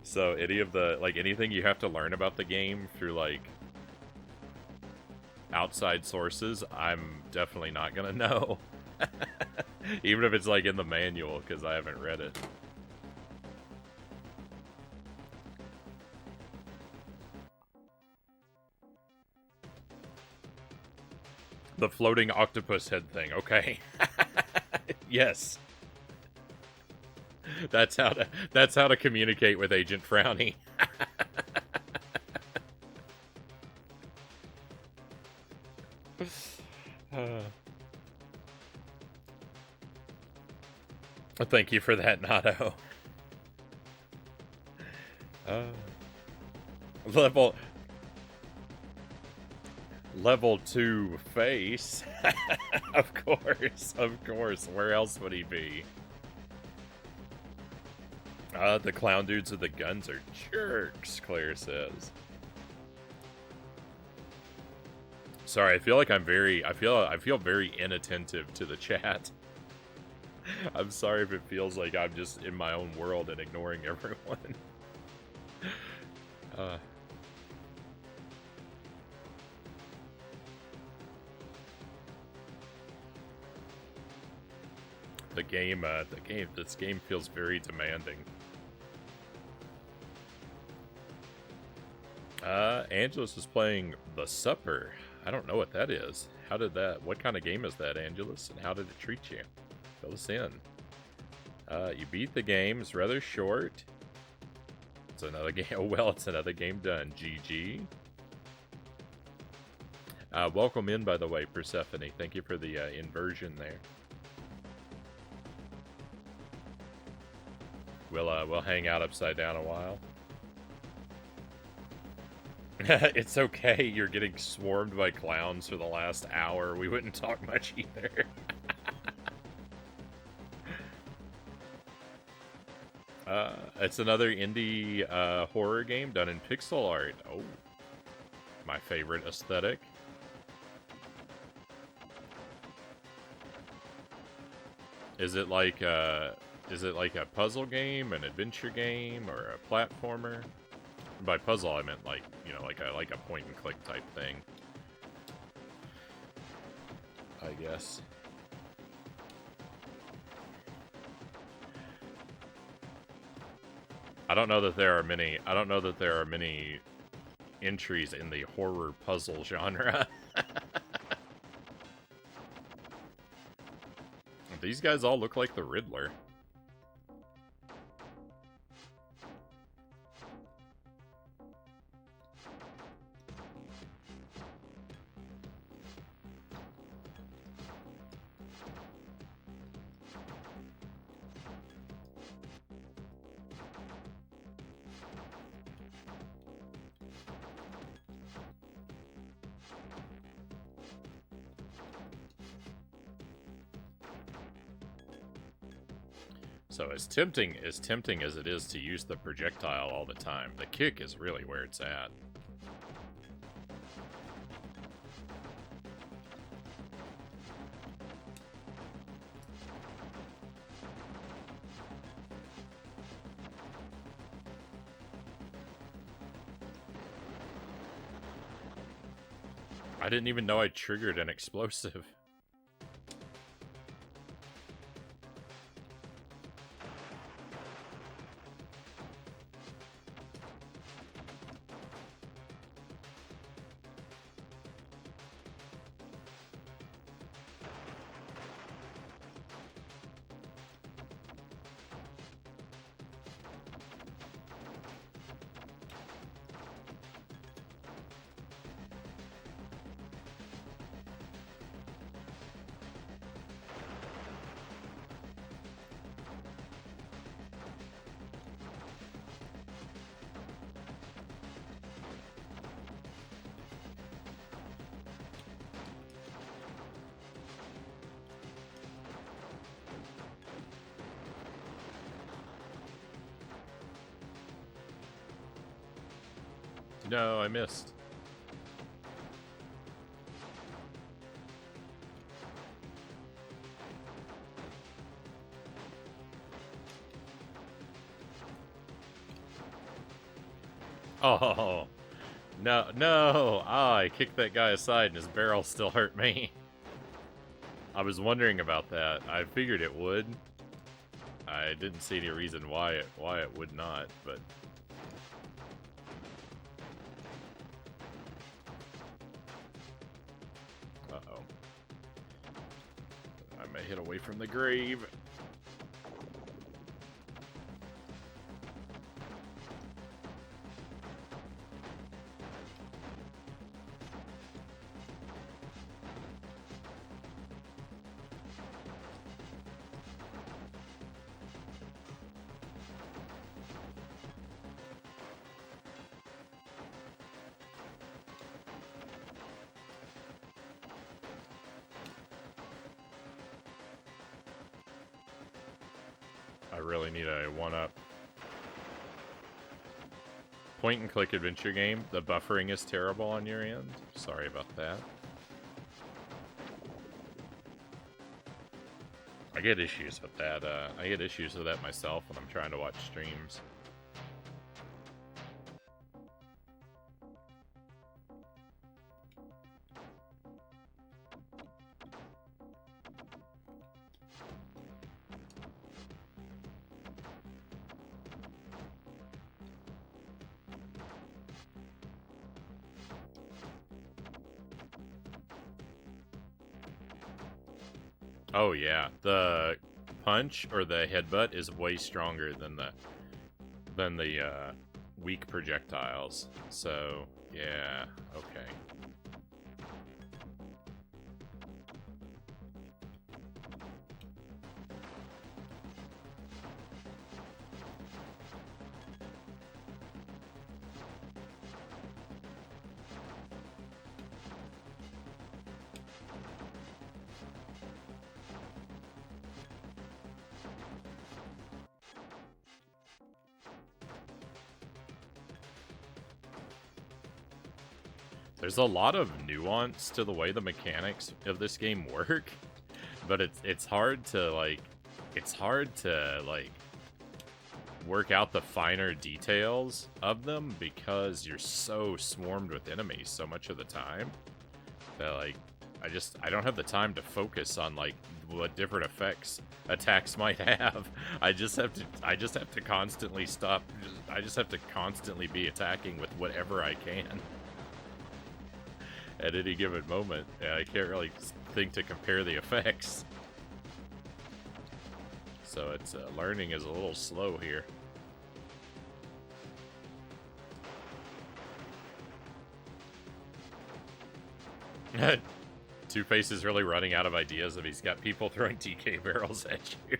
So anything you have to learn about the game through like outside sources, I'm definitely not gonna know. Even if it's like in the manual, because I haven't read it. The floating octopus head thing, okay. Yes. That's how to communicate with Agent Frownie. Thank you for that, Nato. Uh, level level 2 face. Of course, of course. Where else would he be? The clown dudes with the guns are jerks, Claire says. Sorry, I feel like I feel very inattentive to the chat. I'm sorry if it feels like I'm just in my own world and ignoring everyone. This game feels very demanding. Angelus is playing The Supper. I don't know what that is. What kind of game is that, Angelus, and how did it treat you? Fill us in. You beat the game. It's rather short. It's another game. Oh, well, it's another game done. GG. Welcome in, by the way, Persephone. Thank you for the inversion there. We'll hang out upside down a while. It's okay. You're getting swarmed by clowns for the last hour. We wouldn't talk much either. It's another indie horror game done in pixel art. Oh, my favorite aesthetic. Is it like a puzzle game, an adventure game, or a platformer? By puzzle, I meant like a point and click type thing. I guess. I don't know that there are many entries in the horror puzzle genre. These guys all look like the Riddler. So as tempting as it is to use the projectile all the time, the kick is really where it's at. I didn't even know I triggered an explosive. No, I missed. Oh, no, no. Ah, I kicked that guy aside and his barrel still hurt me. I was wondering about that. I figured it would. I didn't see any reason why it would not, but... Uh-oh. I may hit away from the grave. I really need a 1-up. Point and click adventure game. The buffering is terrible on your end. Sorry about that. I get issues with that. I get issues with that myself when I'm trying to watch streams. Oh yeah, the punch or the headbutt is way stronger than the weak projectiles. So yeah, okay. There's a lot of nuance to the way the mechanics of this game work, but it's hard to like work out the finer details of them because you're so swarmed with enemies so much of the time that like I don't have the time to focus on like what different effects attacks might have. I just have to constantly stop. I just have to constantly be attacking with whatever I can at any given moment. I can't really think to compare the effects. So it's learning is a little slow here. Two-Face is really running out of ideas if he's got people throwing TK barrels at you.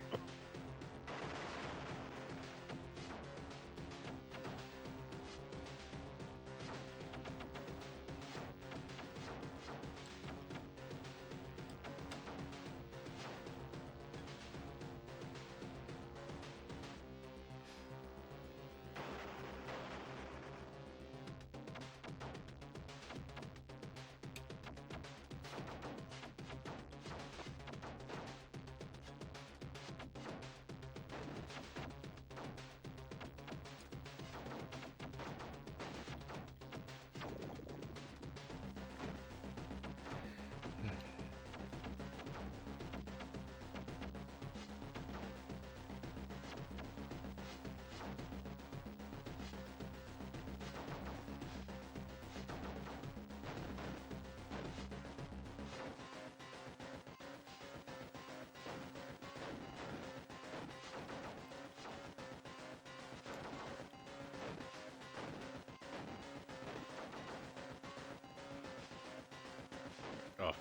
Oh.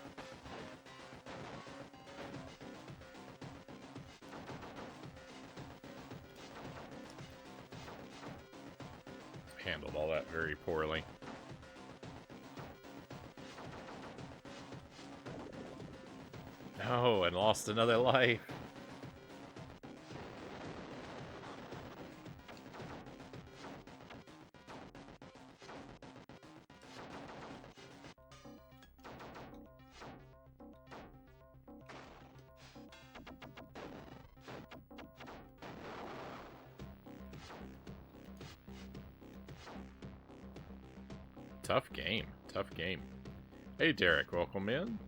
Handled all that very poorly. No, and lost another life. Tough game. Tough game. Hey, Derek, welcome in.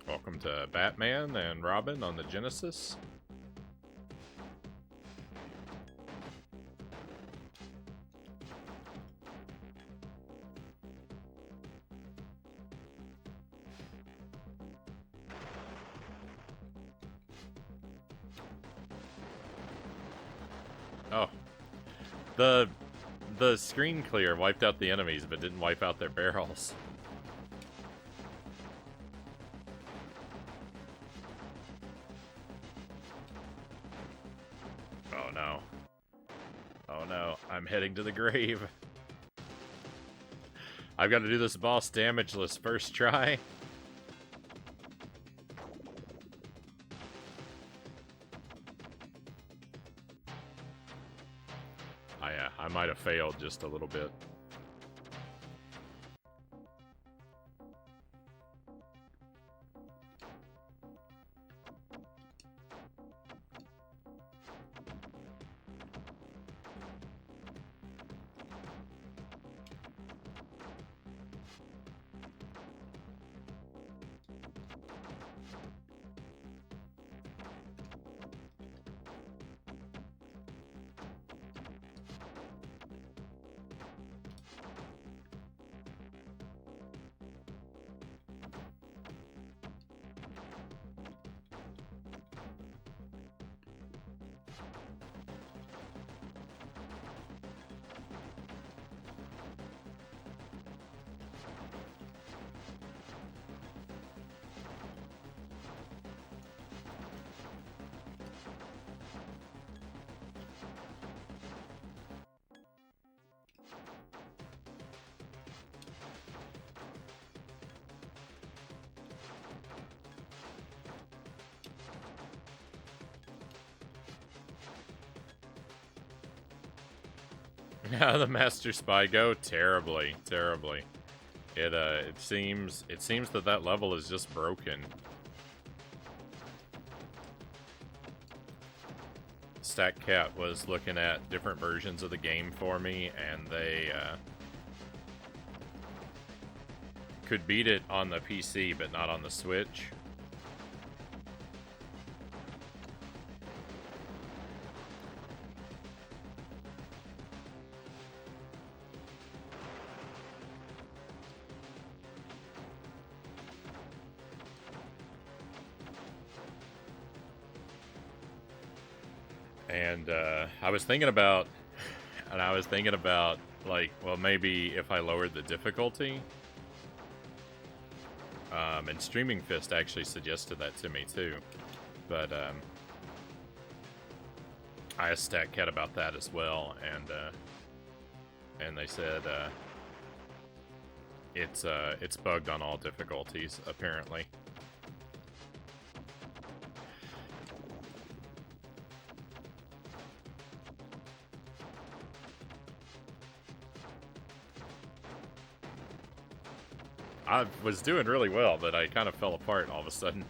Welcome to Batman and Robin on the Genesis. Oh. The screen clear wiped out the enemies, but didn't wipe out their barrels. Oh no. Oh no, I'm heading to the grave. I've got to do this boss damageless first try. I might have failed just a little bit. How the Master Spy go? Terribly, terribly. It seems that level is just broken. Stack Cat was looking at different versions of the game for me, and they could beat it on the PC, but not on the Switch. And I was thinking about, like, well, maybe if I lowered the difficulty. And Streaming Fist actually suggested that to me too, but I asked Stack Cat about that as well, and they said it's bugged on all difficulties apparently. I was doing really well, but I kind of fell apart all of a sudden.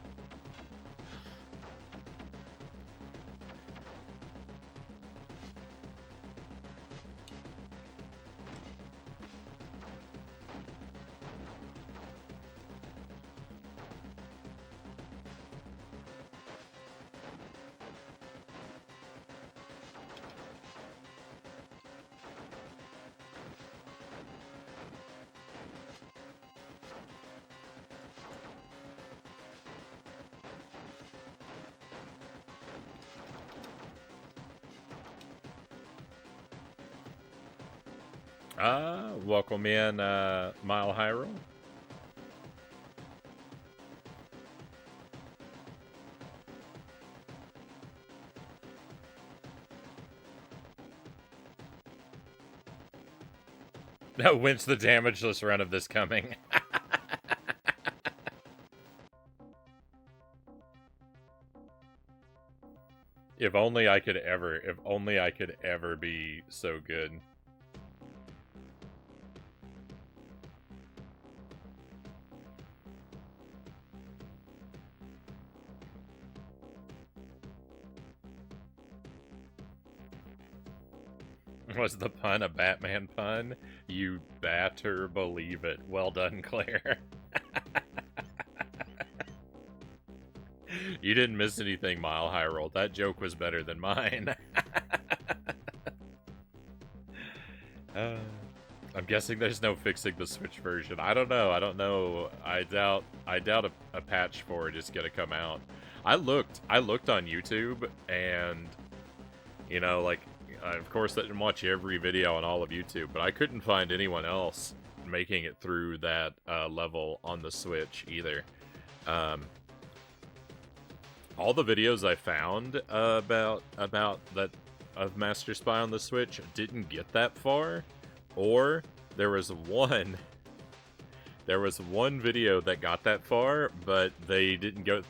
Welcome in, Mile Hyrule. When's the damageless run of this coming? If only I could ever be so good. Was the pun a Batman pun? You better believe it. Well done, Claire. You didn't miss anything, Mile Hyrule. That joke was better than mine. I'm guessing there's no fixing the Switch version. I don't know. I doubt a patch for it is gonna come out. I looked on YouTube, and you know, like, of course I didn't watch every video on all of YouTube, but I couldn't find anyone else making it through that level on the Switch either. All the videos I found about that of Master Spy on the Switch didn't get that far, or there was one video that got that far, but they didn't go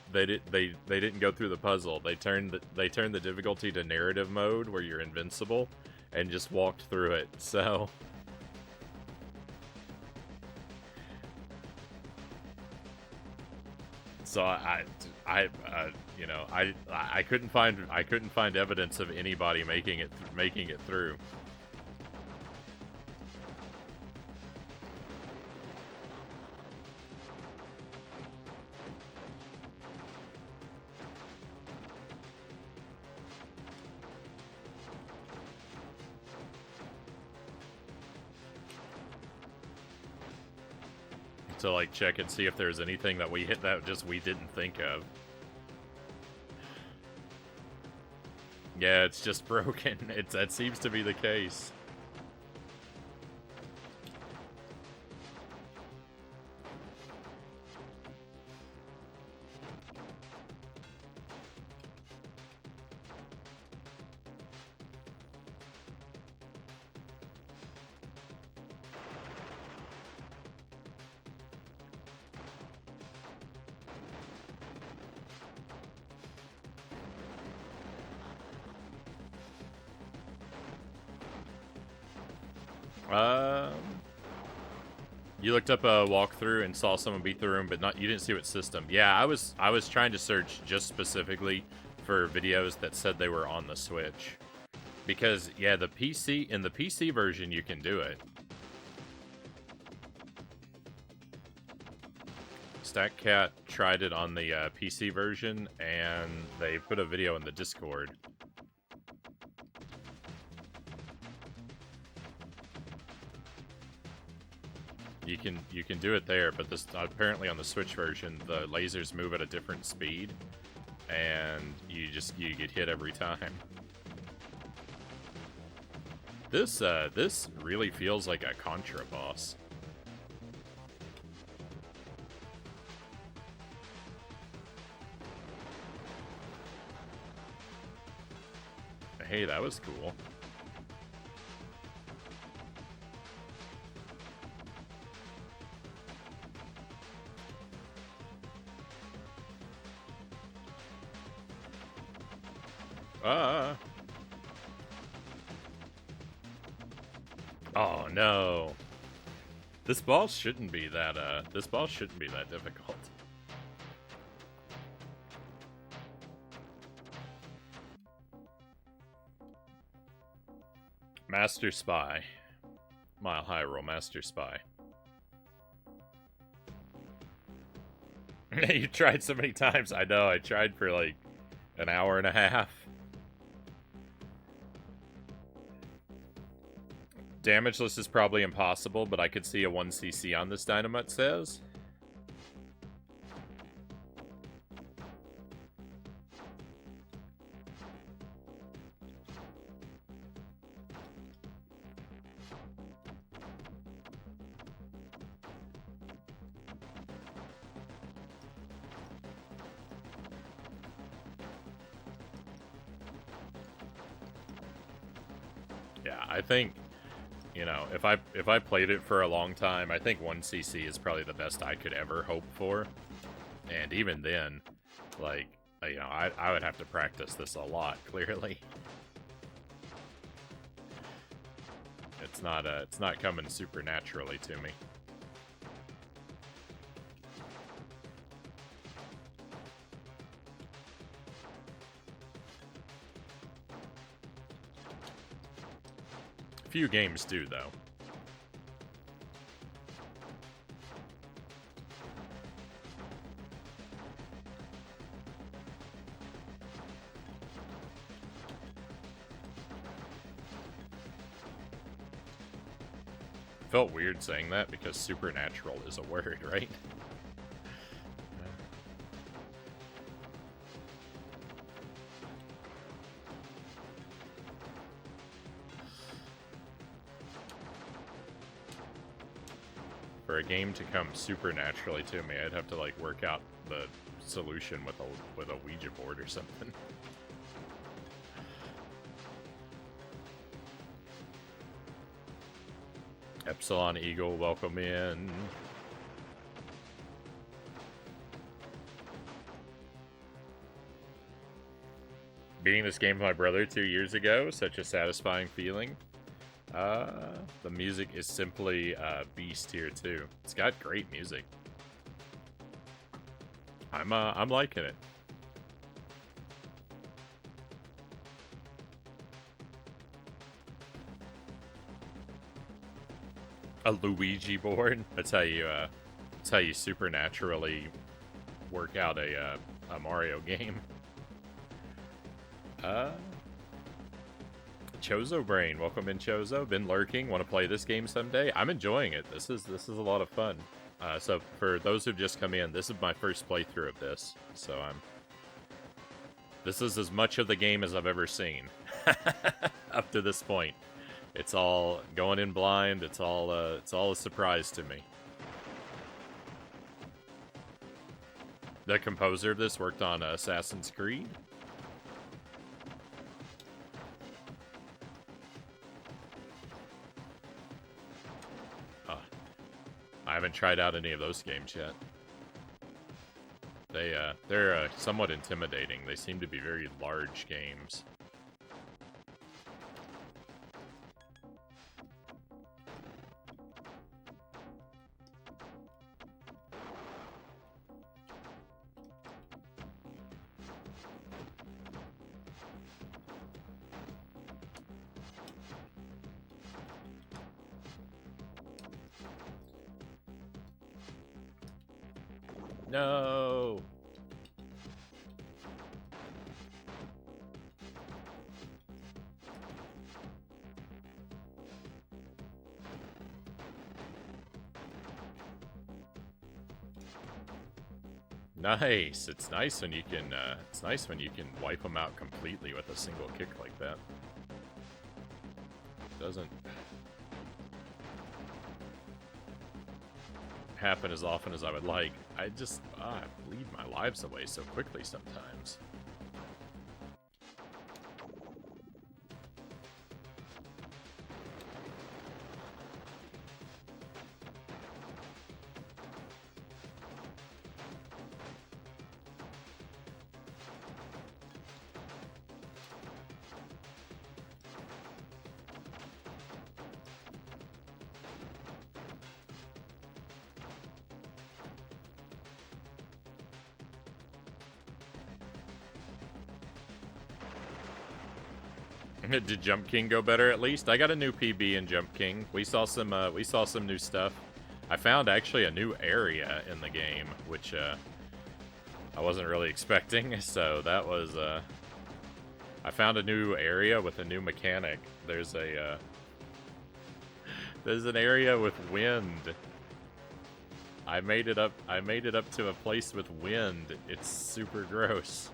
through the puzzle. They turned the difficulty to narrative mode where you're invincible, and just walked through it. So you know, I couldn't find evidence of anybody making it through. To like check and see if there's anything that we hit that just we didn't think of. Yeah, it's just broken. That seems to be the case. You looked up a walkthrough and saw someone beat the room, but you didn't see what system. Yeah, I was trying to search just specifically for videos that said they were on the Switch, because yeah, in the PC version you can do it. StatCat tried it on the PC version, and they put a video in the Discord. You can do it there, but this apparently on the Switch version, the lasers move at a different speed, and you get hit every time. This really feels like a Contra boss. Hey, that was cool. Oh no. This boss shouldn't be that difficult. Master Spy. Mile High Roll Master Spy. You tried so many times. I know, I tried for like an hour and a half. Damageless is probably impossible, but I could see a 1cc on this, Dynamite says. Yeah, I think, you know, if I played it for a long time, I think 1cc is probably the best I could ever hope for. And even then, like, you know, I would have to practice this a lot, clearly. It's not coming super naturally to me. Few games do, though. Felt weird saying that because supernatural is a word, right? For a game to come supernaturally to me, I'd have to like work out the solution with a Ouija board or something. Epsilon Eagle, welcome in. Beating this game with my brother 2 years ago, such a satisfying feeling. The music is simply beast here too. It's got great music. I'm liking it. A Luigi board. That's how you supernaturally work out a Mario game. Chozo Brain, welcome in, Chozo. Been lurking. Want to play this game someday? I'm enjoying it. This is a lot of fun. So for those who've just come in, this is my first playthrough of this. So this is as much of the game as I've ever seen up to this point. It's all going in blind. It's all a surprise to me. The composer of this worked on Assassin's Creed. I haven't tried out any of those games yet. They're somewhat intimidating. They seem to be very large games. No. Nice. It's nice when you can. It's nice when you can wipe them out completely with a single kick like that. Doesn't happen as often as I would like. I just bleed my lives away so quickly sometimes. Did Jump King go better at least? I got a new PB in Jump King. We saw some new stuff. I found actually a new area in the game, which I wasn't really expecting. So that was I found a new area with a new mechanic. There's an area with wind. I made it up to a place with wind. It's super gross.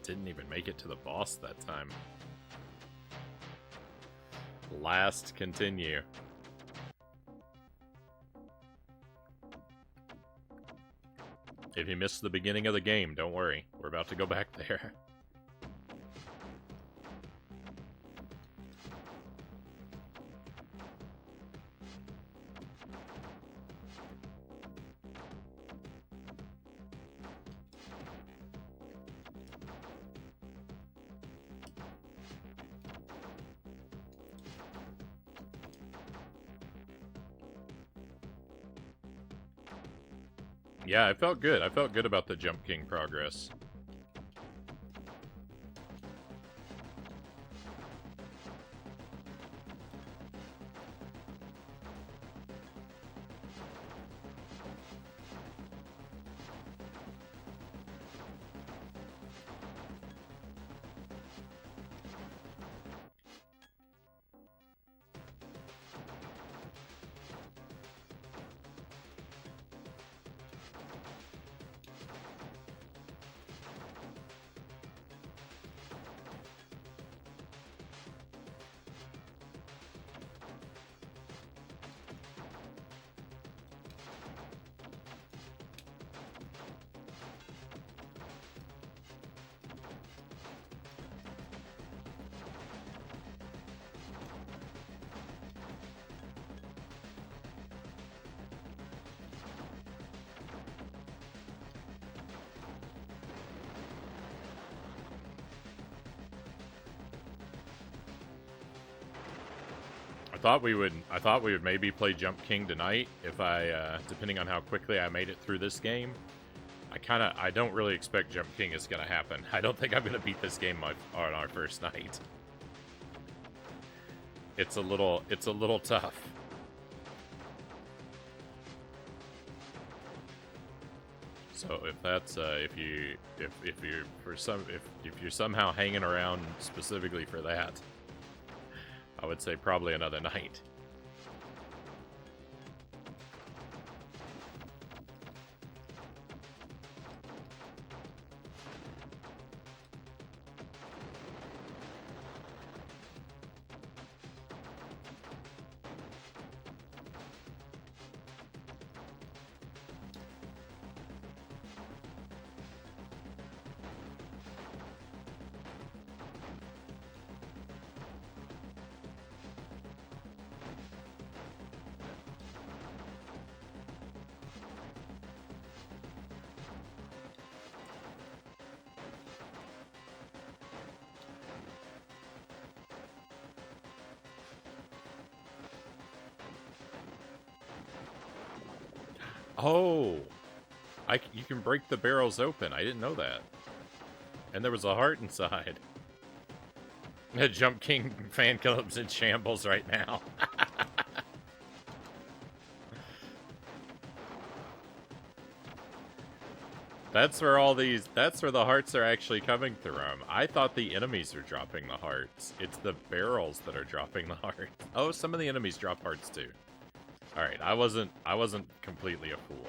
Didn't even make it to the boss that time. Last continue. If you missed the beginning of the game, don't worry. We're about to go back there. Yeah, I felt good. I felt good about the Jump King progress. thought we would maybe play Jump King tonight if I depending on how quickly I made it through this game. I don't really expect Jump King is gonna happen. I don't think I'm gonna beat this game on our first night. It's a little tough. So if that's if you're somehow hanging around specifically for that, I would say probably another night. Oh, you can break the barrels open. I didn't know that. And there was a heart inside. Jump King fan club's in shambles right now. That's where the hearts are actually coming from. I thought the enemies are dropping the hearts. It's the barrels that are dropping the hearts. Oh, some of the enemies drop hearts too. Alright, I wasn't completely a fool.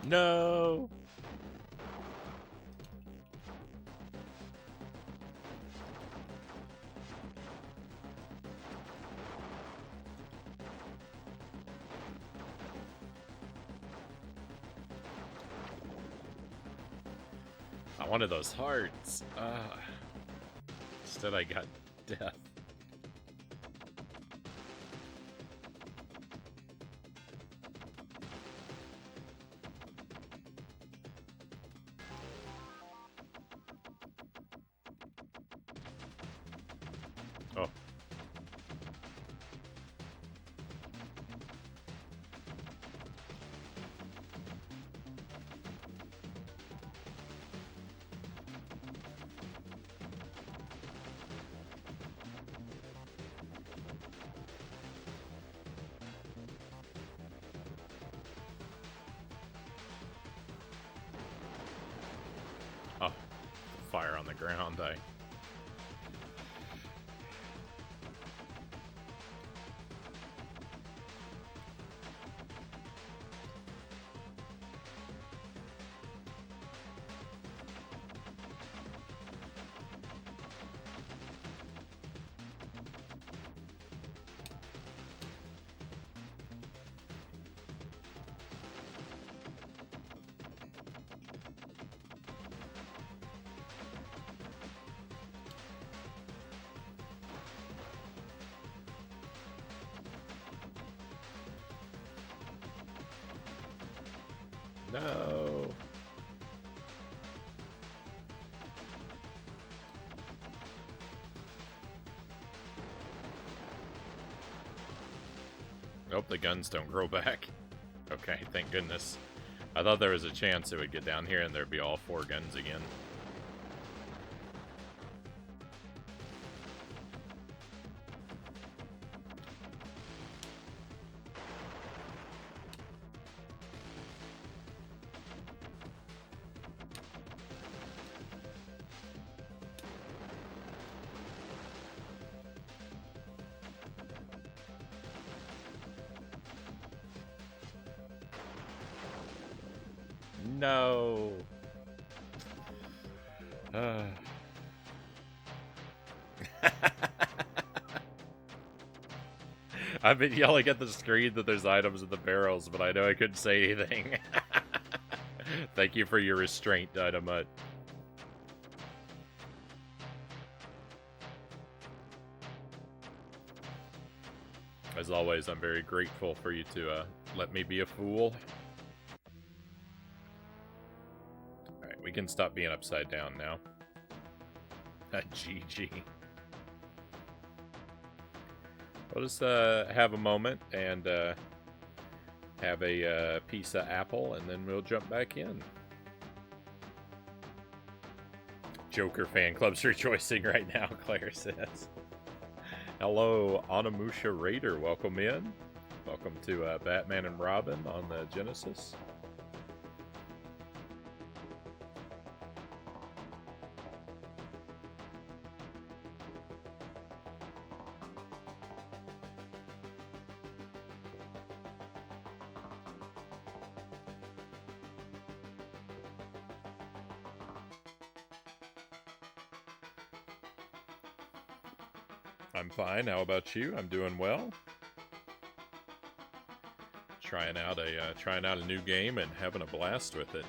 No! I wanted those hearts. Instead I got death. Oh. Oh, fire on the ground, No. Nope, the guns don't grow back. Okay, thank goodness. I thought there was a chance it would get down here and there'd be all 4 guns again. No. I've been yelling at the screen that there's items in the barrels, but I know I couldn't say anything. Thank you for your restraint, Dynamite. As always, I'm very grateful for you to let me be a fool. Alright, we can stop being upside down now. GG. We'll just have a moment and have a piece of apple, and then we'll jump back in. Joker fan club's rejoicing right now, Claire says. Hello, Anamusha Raider. Welcome in. Welcome to Batman and Robin on the Genesis. I'm fine. How about you? I'm doing well. Trying out a new game and having a blast with it.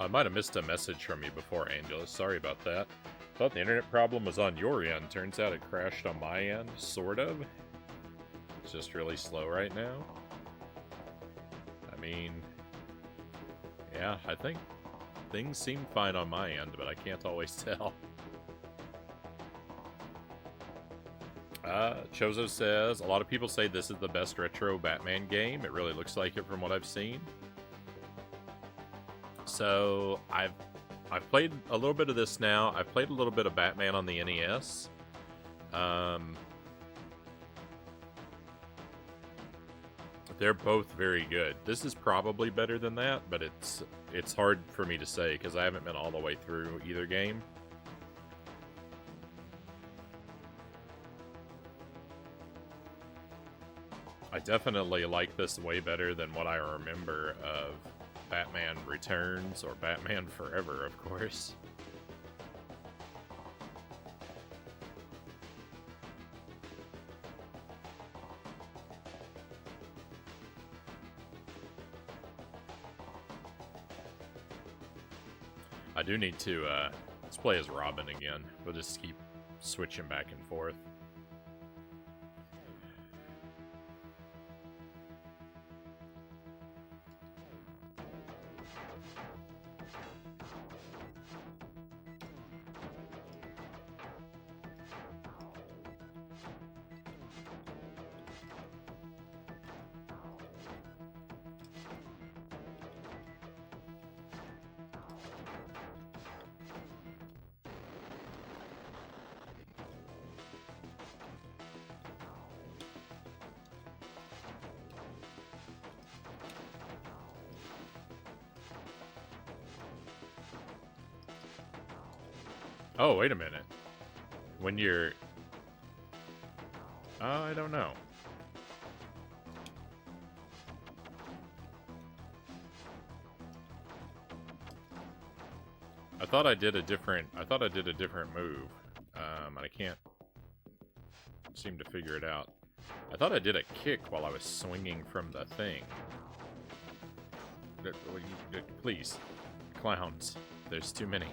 I might have missed a message from you before, Angela. Sorry about that. Thought the internet problem was on your end. Turns out it crashed on my end, sort of. It's just really slow right now. I mean, yeah, I think things seem fine on my end, but I can't always tell. Chozo says, a lot of people say this is the best retro Batman game. It really looks like it from what I've seen. So, I've played a little bit of this now. I've played a little bit of Batman on the NES. They're both very good. This is probably better than that, but it's hard for me to say because I haven't been all the way through either game. I definitely like this way better than what I remember of Batman Returns, or Batman Forever, of course. I do need to, let's play as Robin again. We'll just keep switching back and forth. Oh, wait a minute. When you're... I don't know. I thought I did a different move. And I can't seem to figure it out. I thought I did a kick while I was swinging from the thing. Please. Clowns. There's too many.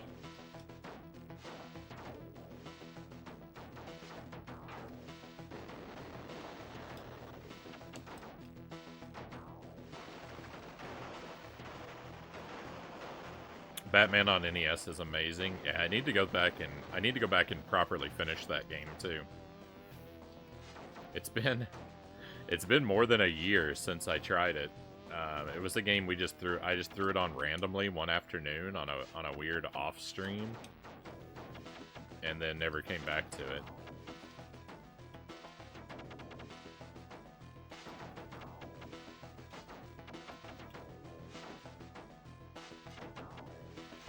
Batman on NES is amazing. Yeah, I need to go back and properly finish that game too. It's been more than a year since I tried it. It was a game I just threw it on randomly one afternoon on a weird off stream, and then never came back to it.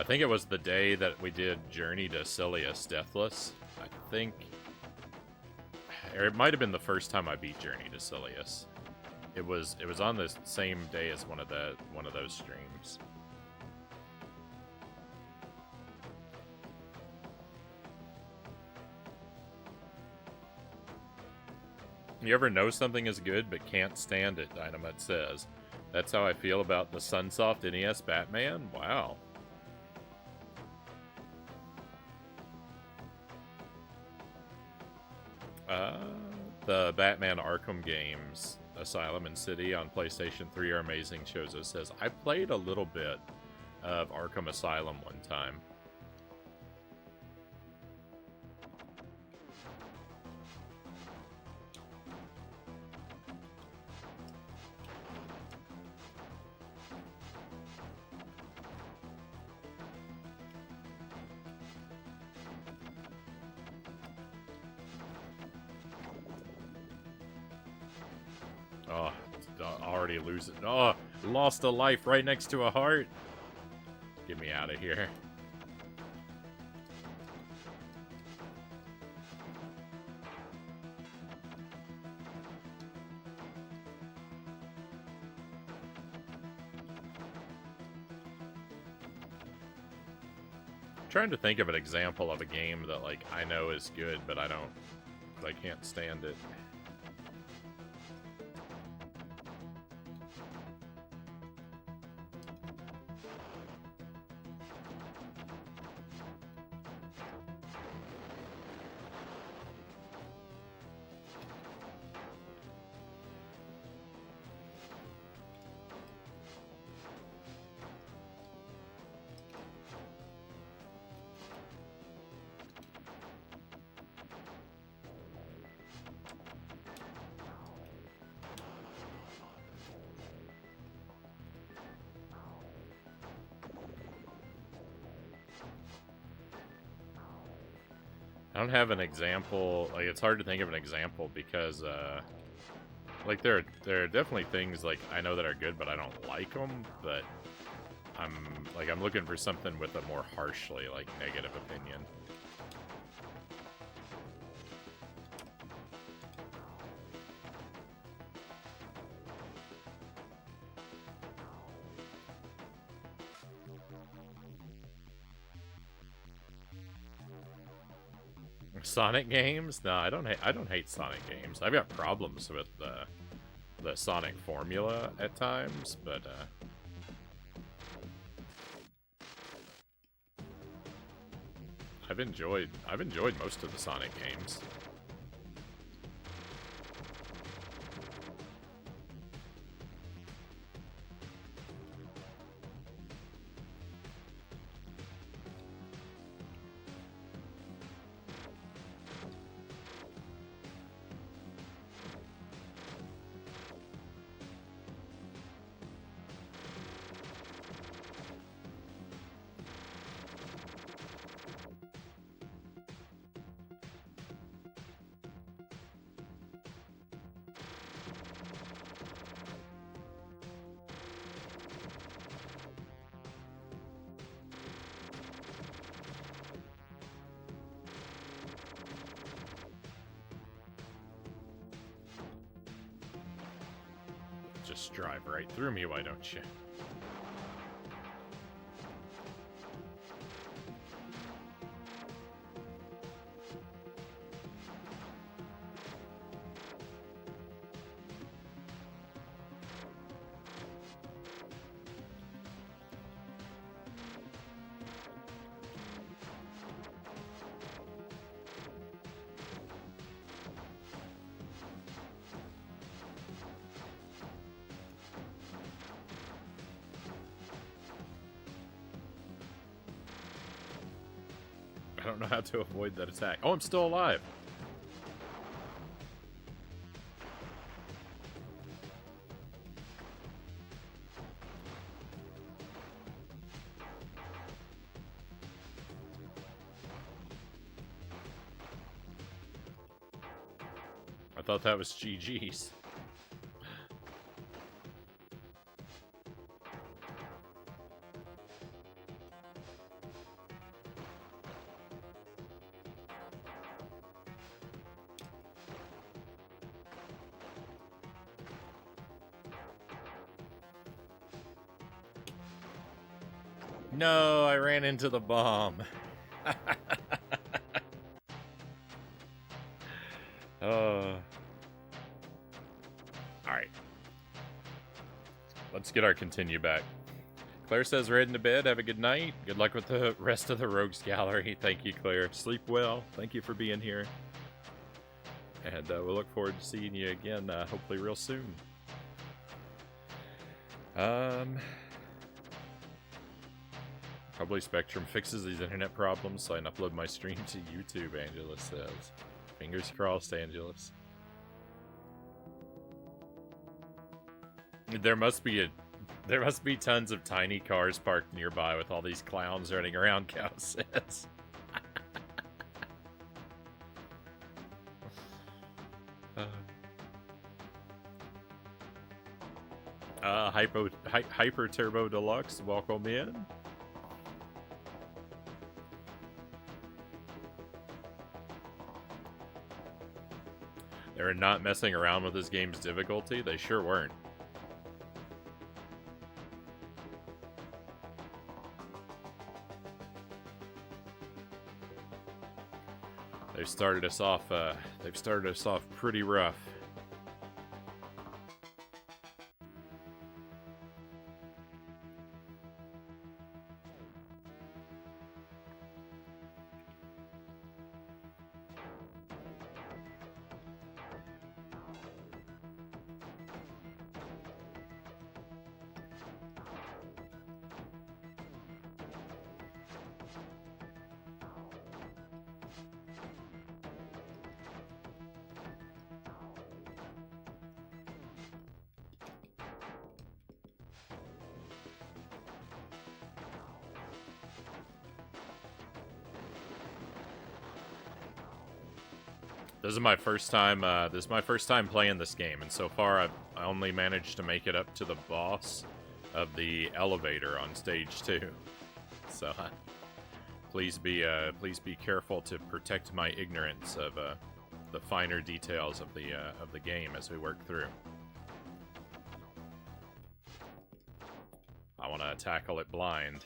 think it was the day that we did Journey to Silius Deathless. I think... Or it might have been the first time I beat Journey to Silius. It was on the same day as one of those streams. You ever know something is good but can't stand it, Dynamite says. That's how I feel about the Sunsoft NES Batman? Wow. The Batman Arkham games, Asylum and City on PlayStation 3 are amazing, Chozo says. I played a little bit of Arkham Asylum one time. Oh, already losing. Oh, lost a life right next to a heart. Get me out of here. I'm trying to think of an example of a game that, like, I know is good, but I can't stand it. I don't have an example. Like, it's hard to think of an example because, like, there are definitely things, like, I know that are good, but I don't like them, but I'm looking for something with a more harshly, like, negative opinion. Sonic games? No, I don't hate Sonic games. I've got problems with the Sonic formula at times, but I've enjoyed most of the Sonic games. Just drive right through me, why don't you? I don't know how to avoid that attack. Oh, I'm still alive. I thought that was GG's. No, I ran into the bomb. Alright. Let's get our continue back. Claire says we're heading to bed. Have a good night. Good luck with the rest of the Rogues Gallery. Thank you, Claire. Sleep well. Thank you for being here. And we'll look forward to seeing you again, hopefully real soon. Probably Spectrum fixes these internet problems so I can upload my stream to YouTube, Angelus says. Fingers crossed, Angelus. There must be tons of tiny cars parked nearby with all these clowns running around, Cow says. Hyper Turbo Deluxe, welcome in. They were not messing around with this game's difficulty. They sure weren't. They've started us off pretty rough. This is my first time playing this game, and so far I only managed to make it up to the boss of the elevator on stage 2. So please be careful to protect my ignorance of the finer details of the game as we work through. I want to tackle it blind.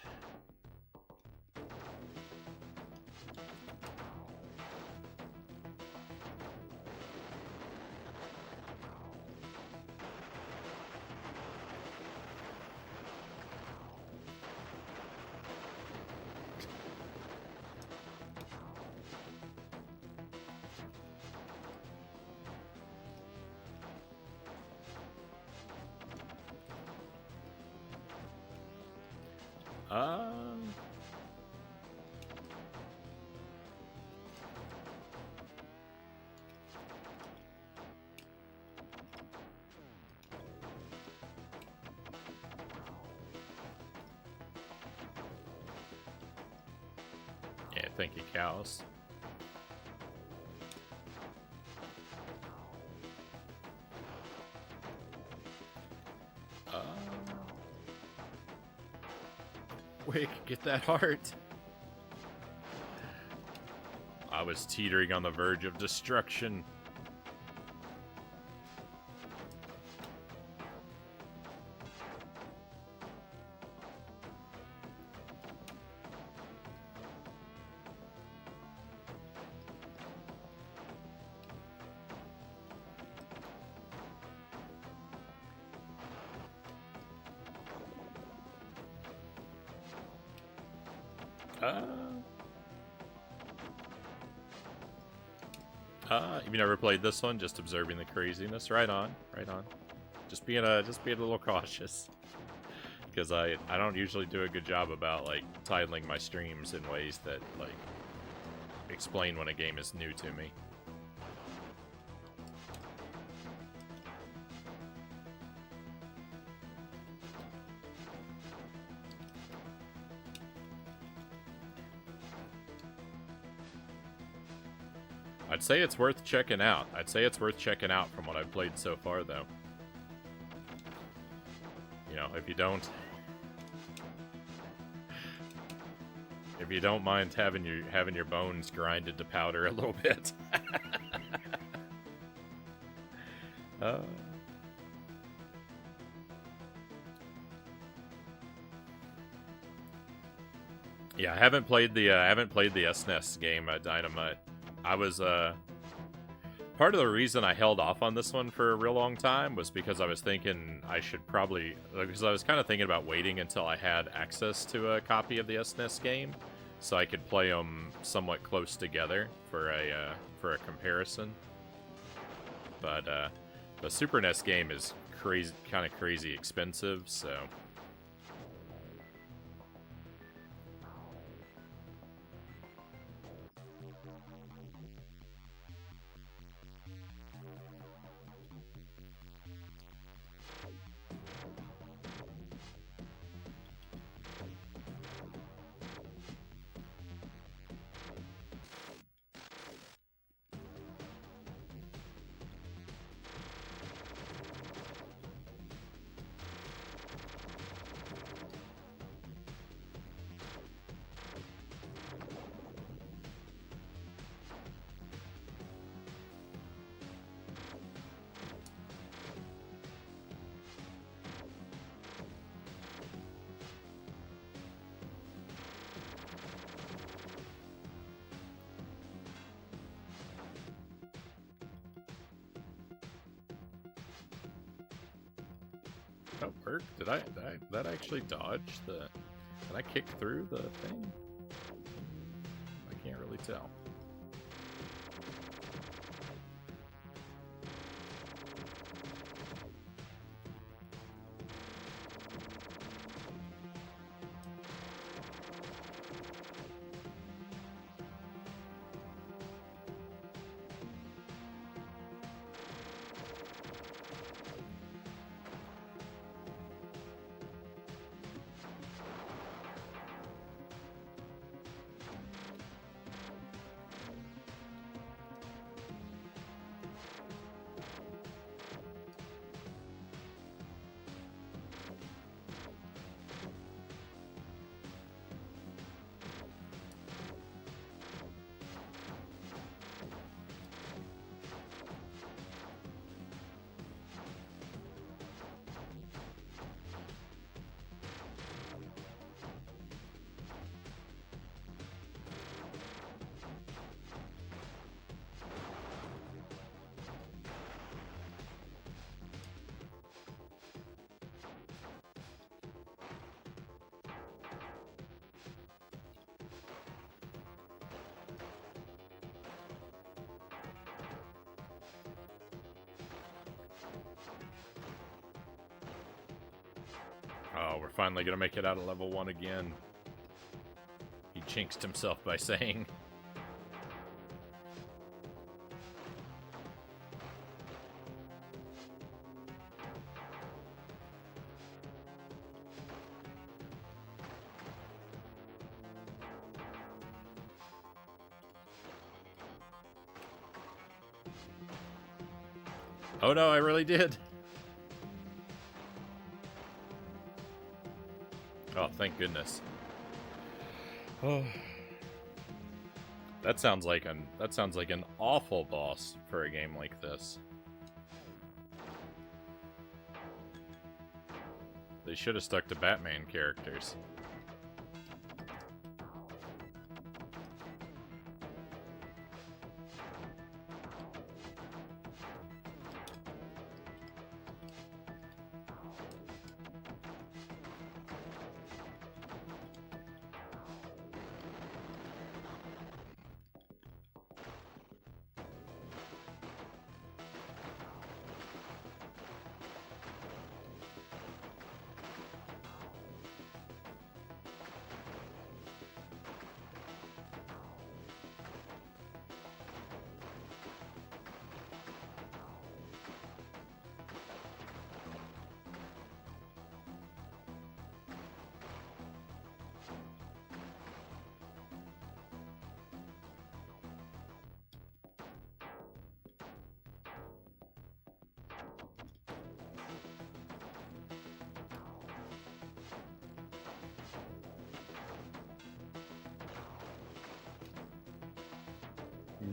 Yeah, thank you, cows. Wick, get that heart. I was teetering on the verge of destruction. You've never played this one? Just observing the craziness. Right on, right on. Just being a little cautious, because I don't usually do a good job about like titling my streams in ways that like explain when a game is new to me. I'd say it's worth checking out. I'd say it's worth checking out from what I've played so far, though. You know, if you don't mind having your bones grinded to powder a little bit. Yeah, I haven't played the SNES game, Dynamite. I was part of the reason I held off on this one for a real long time was because I was thinking I should probably, because I was kind of thinking about waiting until I had access to a copy of the SNES game, so I could play them somewhat close together for a comparison. But the Super NES game is kind of crazy expensive, so. That worked? Did that actually dodge the... Did I kick through the thing? I can't really tell. Oh, we're finally gonna make it out of level 1 again. He jinxed himself by saying. Oh no, I really did. Oh, thank goodness. Oh. That sounds like an awful boss for a game like this. They should have stuck to Batman characters.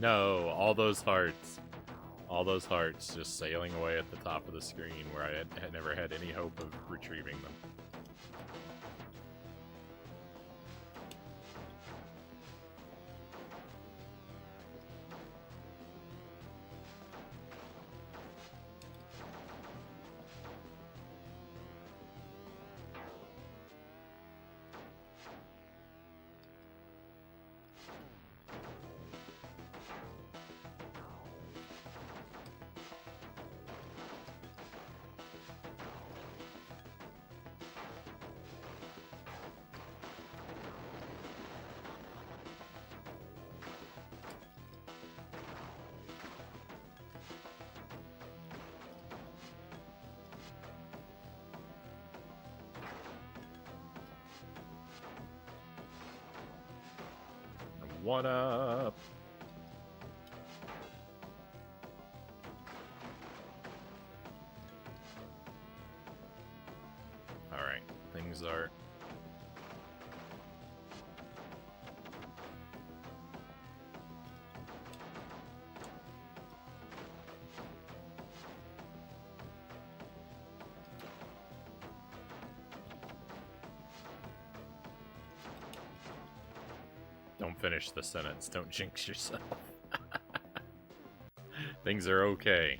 No, all those hearts. All those hearts just sailing away at the top of the screen where I had never had any hope of retrieving them. What up? Alright, things are... Don't finish the sentence. Don't jinx yourself. Things are okay.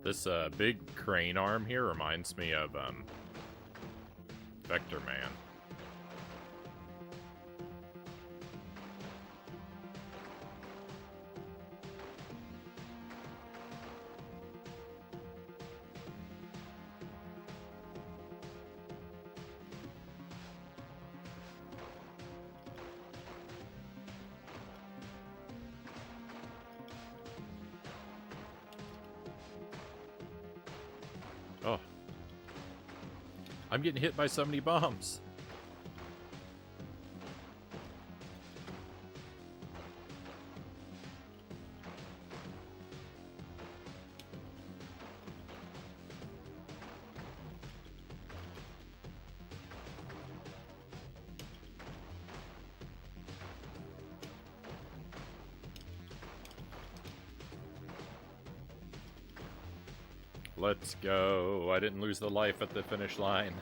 This big crane arm here reminds me of Vector Man. Oh. I'm getting hit by so many bombs. Let's go. I didn't lose the life at the finish line.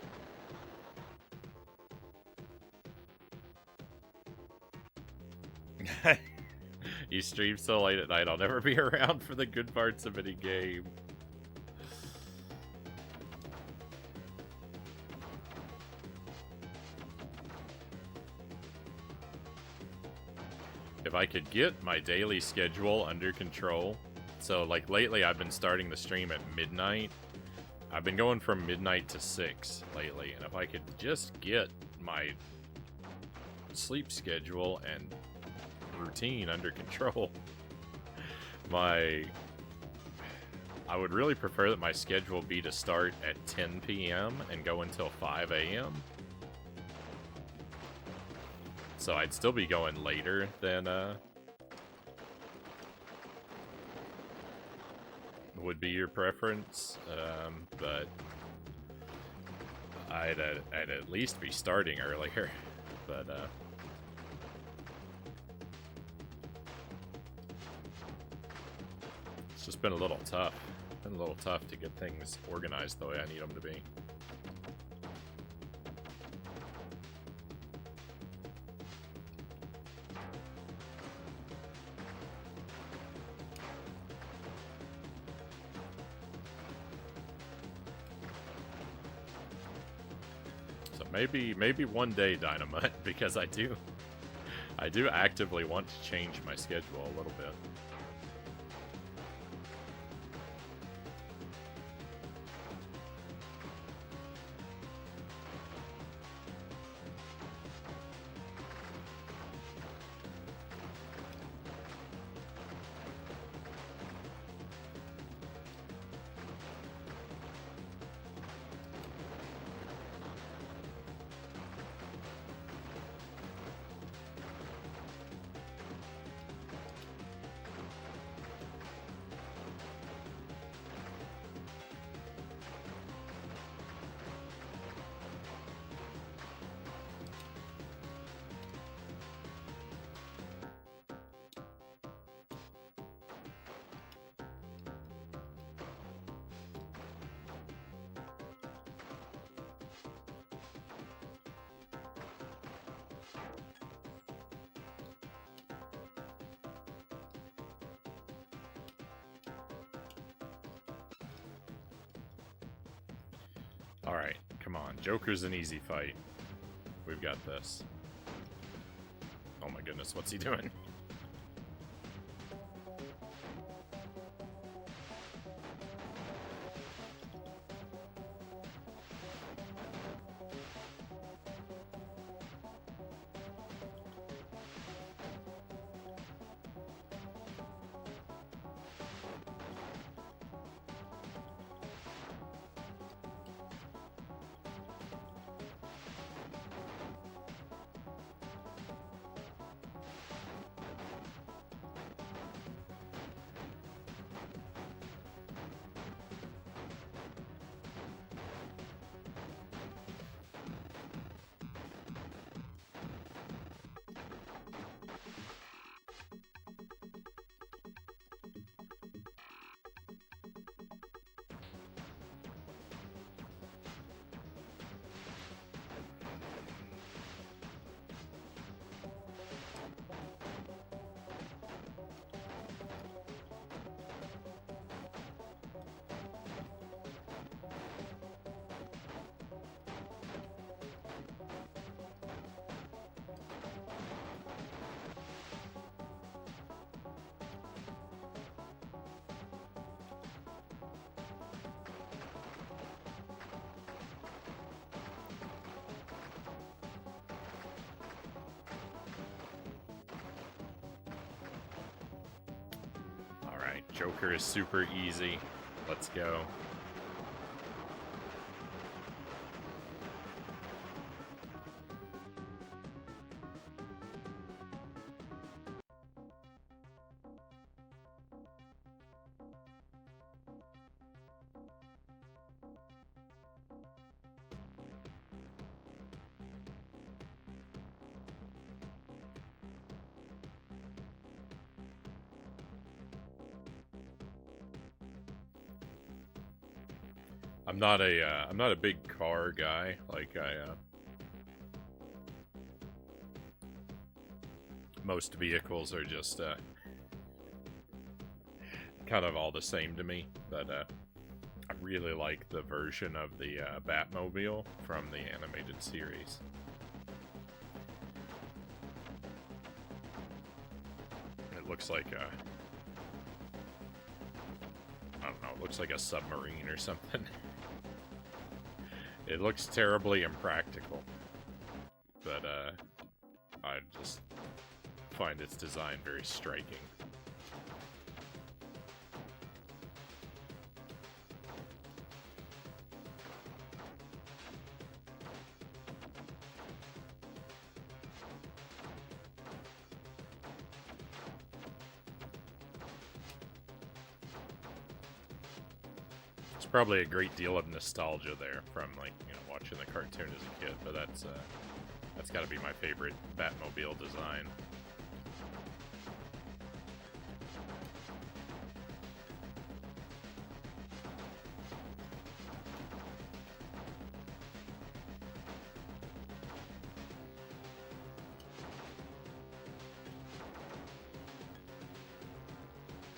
You stream so late at night, I'll never be around for the good parts of any game. If I could get my daily schedule under control. So, like, lately I've been starting the stream at midnight. I've been going from midnight to 6 lately, and if I could just get my sleep schedule and routine under control, I would really prefer that my schedule be to start at 10 p.m. and go until 5 a.m. So I'd still be going later than, would be your preference, but I'd at least be starting earlier, but it's just been a little tough. Been a little tough to get things organized the way I need them to be. Maybe one day, Dynamite, because I do actively want to change my schedule a little bit. Alright, come on. Joker's an easy fight. We've got this. Oh my goodness, what's he doing? Alright, Joker is super easy. Let's go. I'm not a big car guy. Like most vehicles are just kind of all the same to me. But I really like the version of the Batmobile from the animated series. It looks like a, I don't know, it looks like a submarine or something. It looks terribly impractical, but I just find its design very striking. Probably a great deal of nostalgia there from, like, you know, watching the cartoon as a kid, but that's got to be my favorite Batmobile design.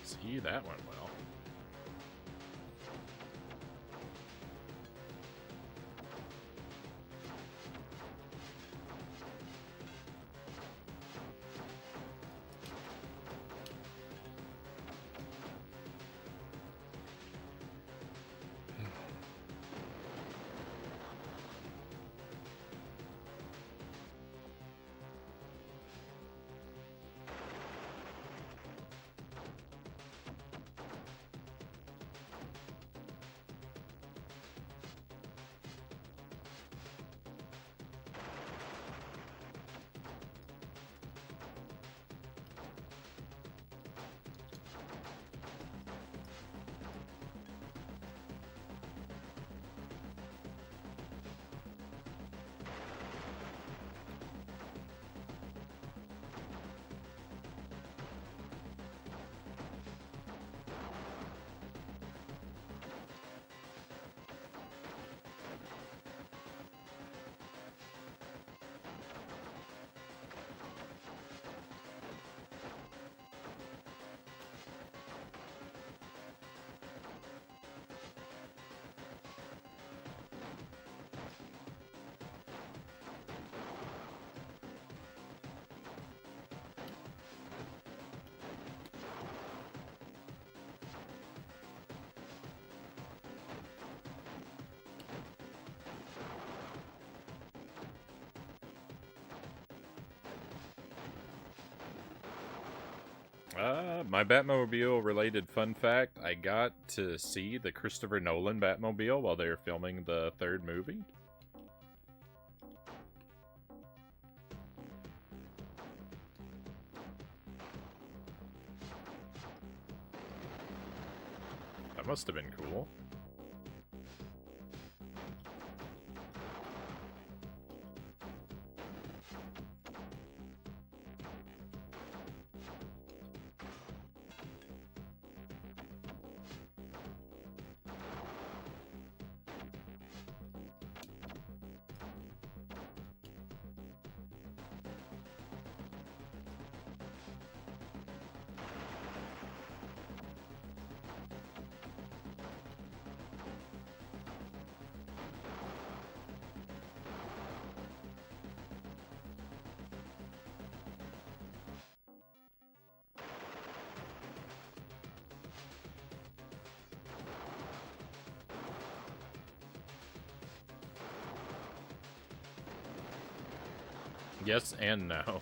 See, that went well. My Batmobile related fun fact, I got to see the Christopher Nolan Batmobile while they were filming the third movie. That must have been cool. Yes and no.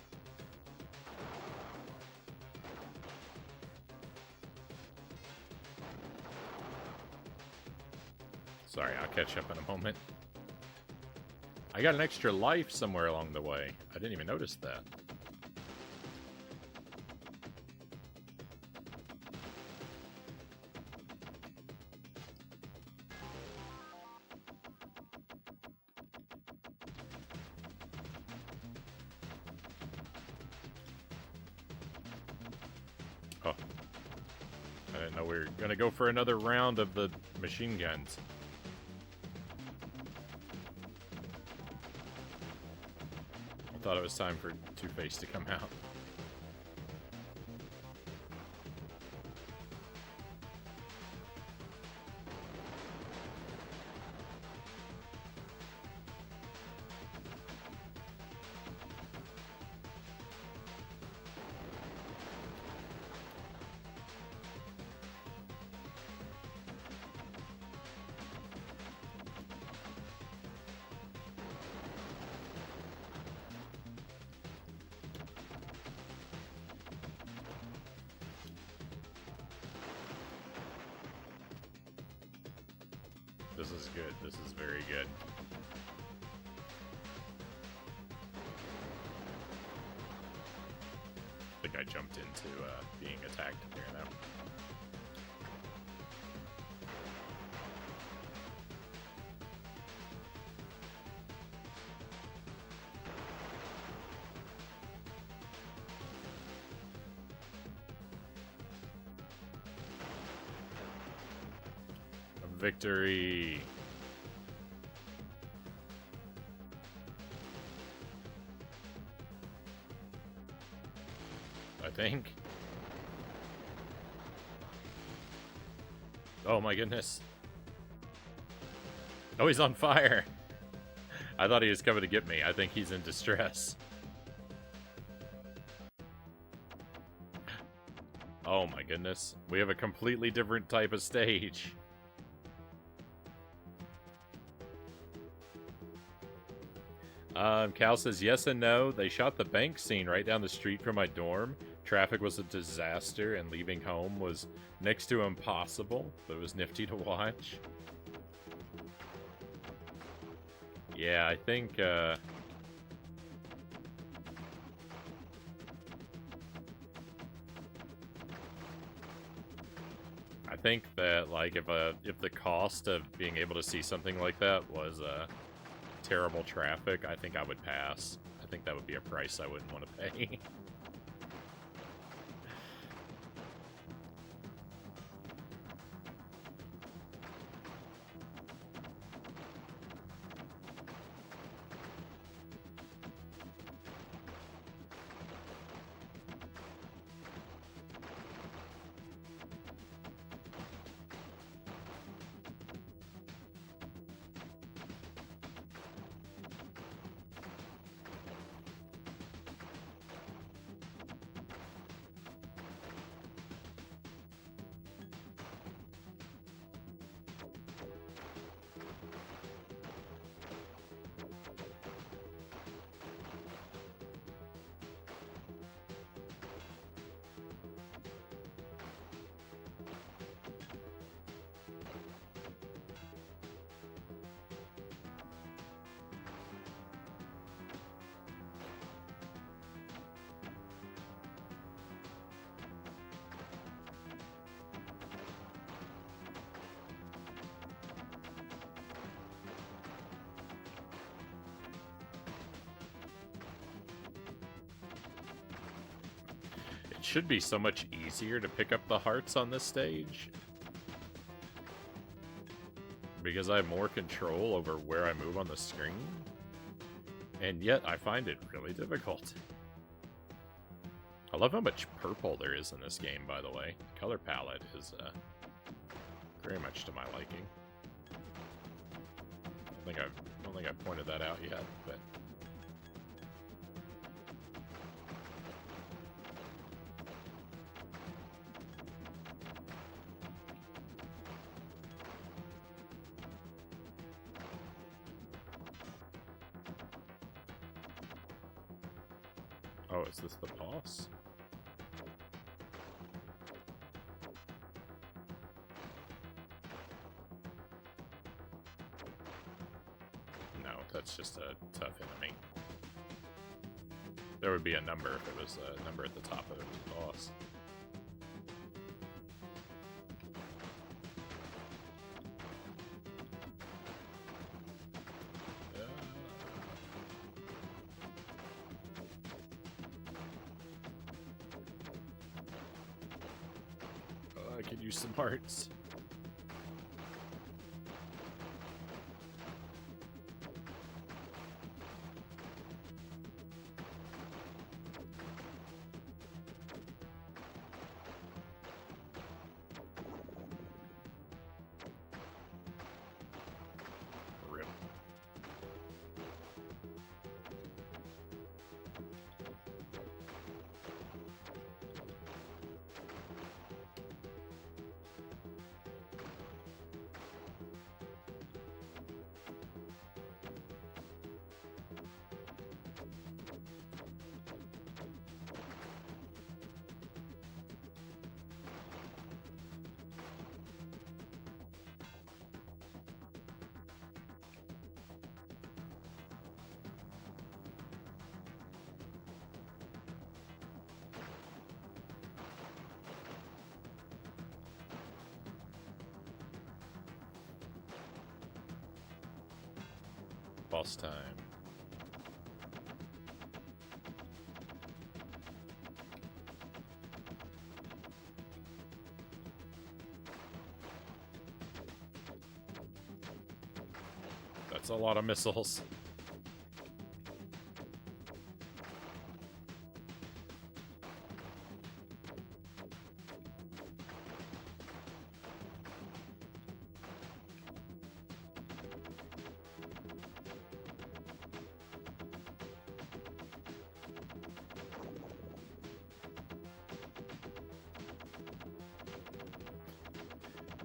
Sorry, I'll catch up in a moment. I got an extra life somewhere along the way. I didn't even notice that. Oh. I didn't know we were gonna go for another round of the machine guns. I thought it was time for Two-Face to come out. This is good. This is very good. I think I jumped into being attacked here now. Victory! I think. Oh my goodness. Oh, he's on fire! I thought he was coming to get me. I think he's in distress. Oh my goodness. We have a completely different type of stage. Cal says yes and no. They shot the bank scene right down the street from my dorm. Traffic was a disaster, and leaving home was next to impossible, but it was nifty to watch. Yeah, I think, I think that, like, if the cost of being able to see something like that was, terrible traffic, I think I would pass. I think that would be a price I wouldn't want to pay. should be so much easier to pick up the hearts on this stage. Because I have more control over where I move on the screen. And yet, I find it really difficult. I love how much purple there is in this game, by the way. The color palette is very much to my liking. I don't think I've pointed that out yet, but... Oh, is this the boss? No, that's just a tough enemy. There would be a number if it was a number at the top of it was the boss. I could use some hearts. Rip. Boss time. That's a lot of missiles.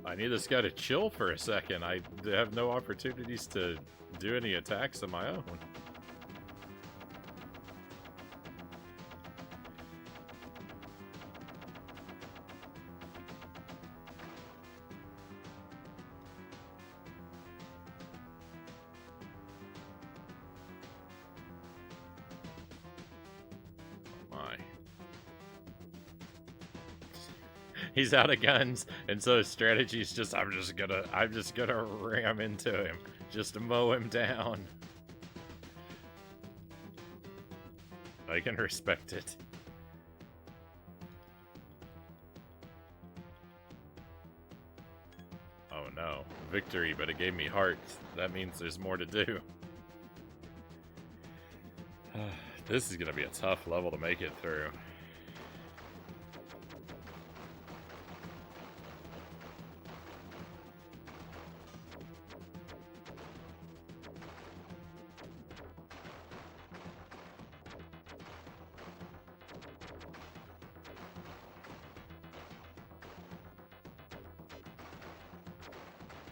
I need this guy to chill for a second. I have no opportunities to do any attacks of my own. He's out of guns, and so his strategy is just I'm just gonna ram into him, just to mow him down. I can respect it. Oh no, victory, but it gave me hearts. That means there's more to do. This is gonna be a tough level to make it through.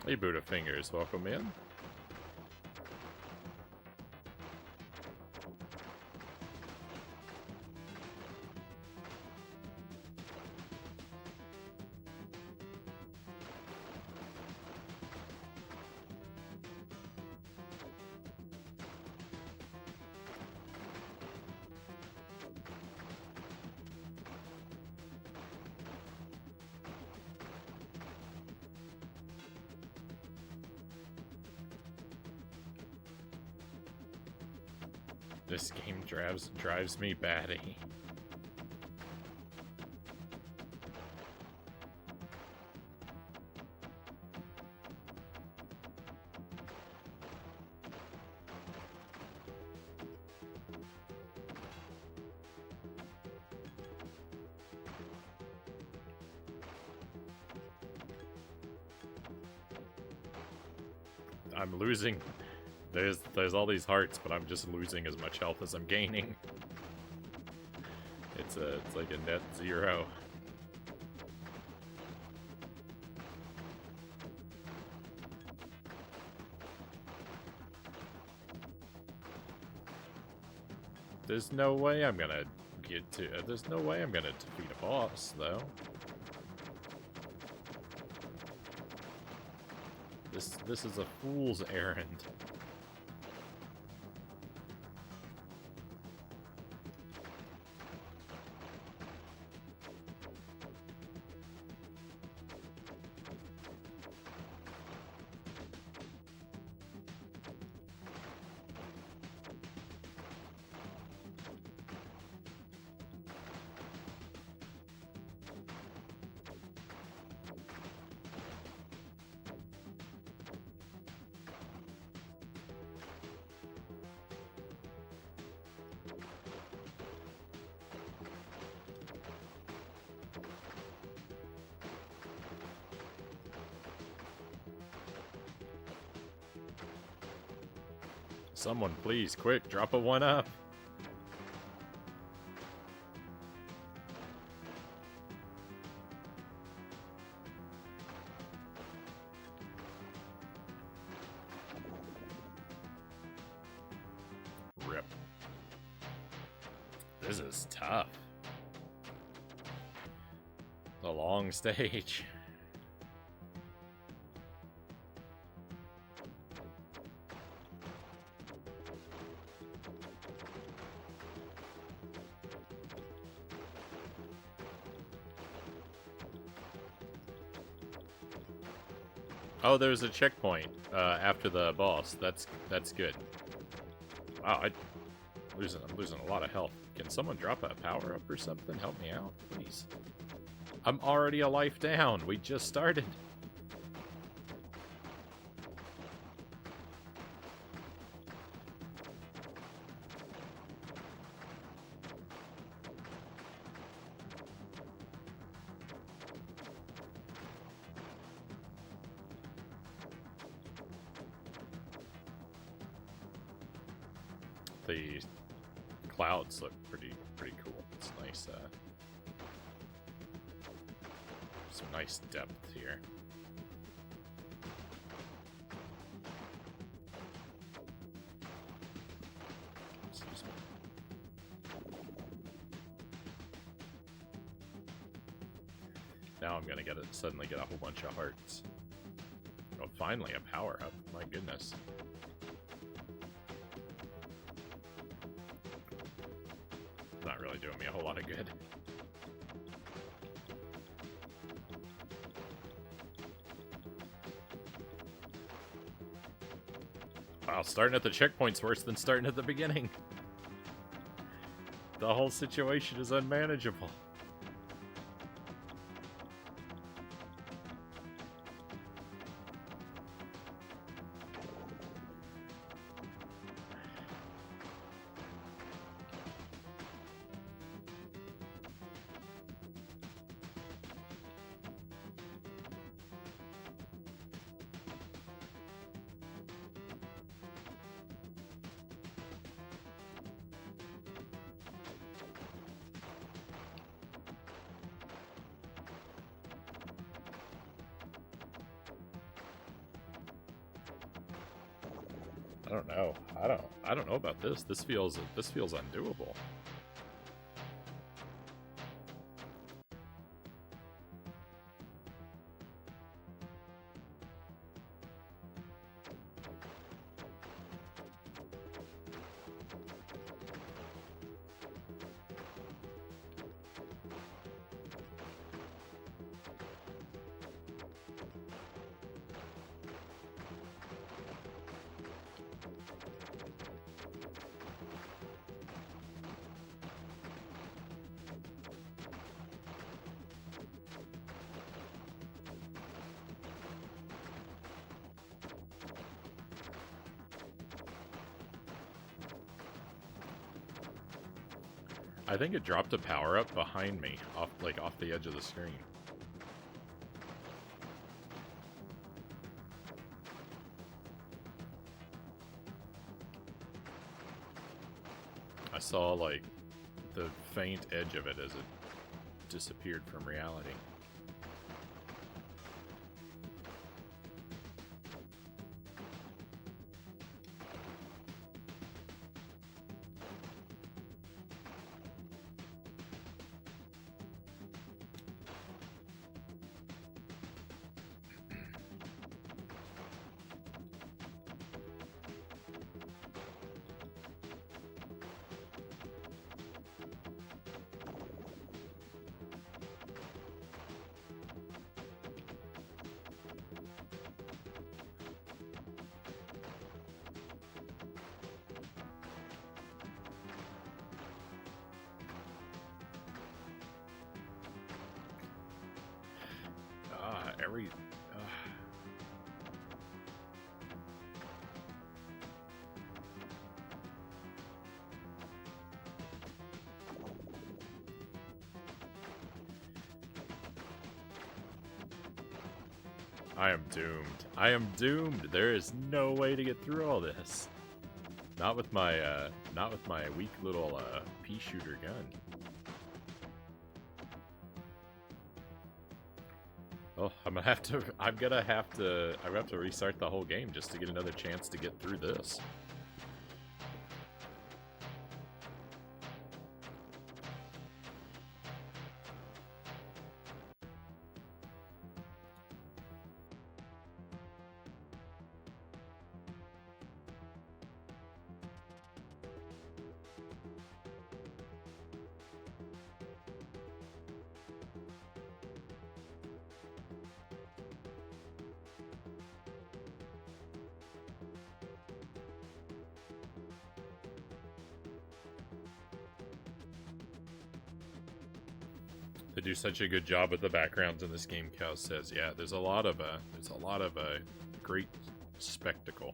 Hey, Buddha Fingers, welcome in. This game drives me batty. I'm losing. There's all these hearts, but I'm just losing as much health as I'm gaining. It's like a net zero. There's no way I'm gonna get to. There's no way I'm gonna defeat a boss, though. This is a fool's errand. Someone, please, quick, drop a 1-up. Rip. This is tough. The long stage. Oh, there's a checkpoint after the boss. That's good. Wow, I'm losing a lot of health. Can someone drop a power up or something? Help me out, please. I'm already a life down. We just started. The clouds look pretty cool. It's nice, some nice depth here. Excuse me. Now I'm gonna suddenly get a whole bunch of hearts. Oh, finally a power up. My goodness. Not really doing me a whole lot of good. Wow, starting at the checkpoint's worse than starting at the beginning. The whole situation is unmanageable. I don't know. I don't know about this. This feels undoable. I think it dropped a power-up behind me, off the edge of the screen. saw, like, the faint edge of it as it disappeared from reality. I am doomed. I am doomed. There is no way to get through all this. Not with my weak little pea shooter gun. Oh, I'm gonna have to restart the whole game just to get another chance to get through this. They do such a good job with the backgrounds in this game. Cow says, "Yeah, there's a lot of great spectacle."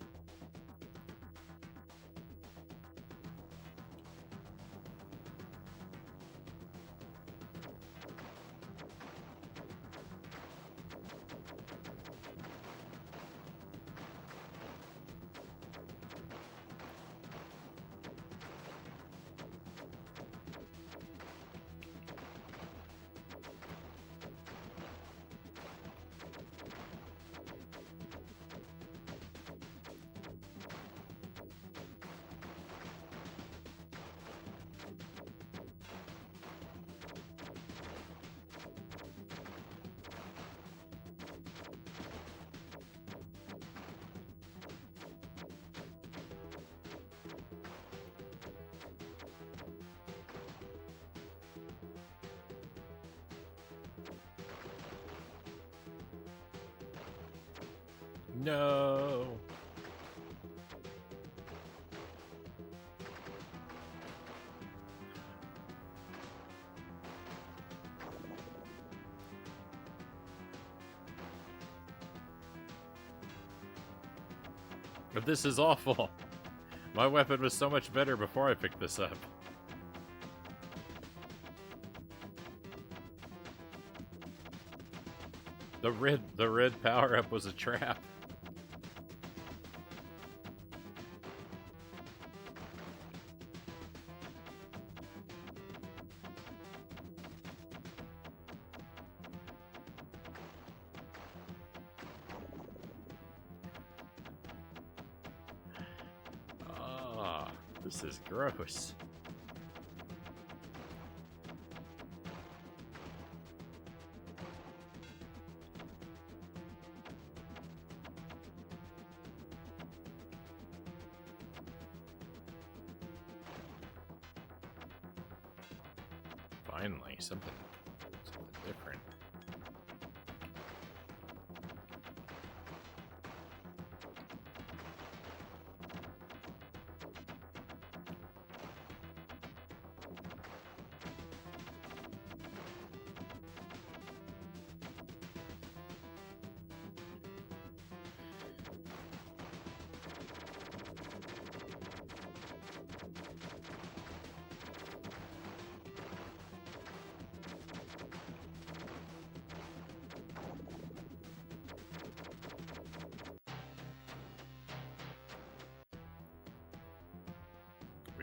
No. But this is awful. My weapon was so much better before I picked this up. The red power-up was a trap. This is gross. Finally, something different.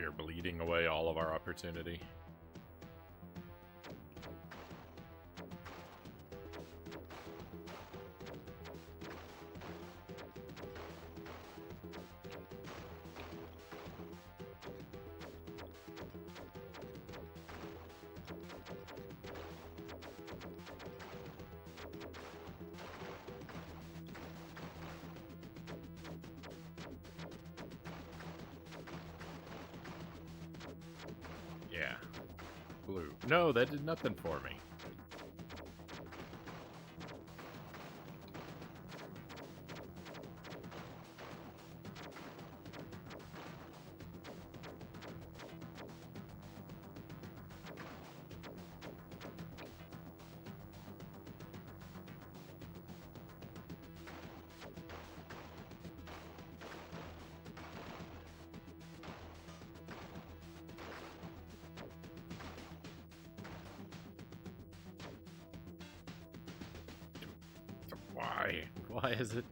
We are bleeding away all of our opportunity. Yeah. Blue. No, that did nothing for me. Why? Why is it?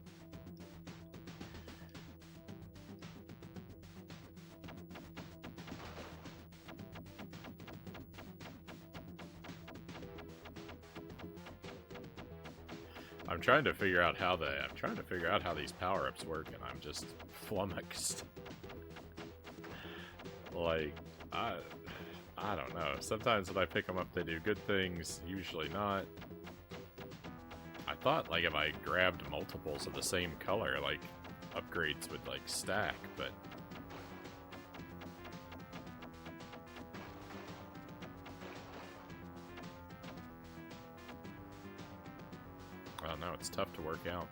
I'm trying to figure out how these power-ups work, and I'm just flummoxed. Like, I don't know. Sometimes when I pick them up, they do good things. Usually not. I thought, like, if I grabbed multiples of the same color, like, upgrades would, like, stack, but... well, no, it's tough to work out.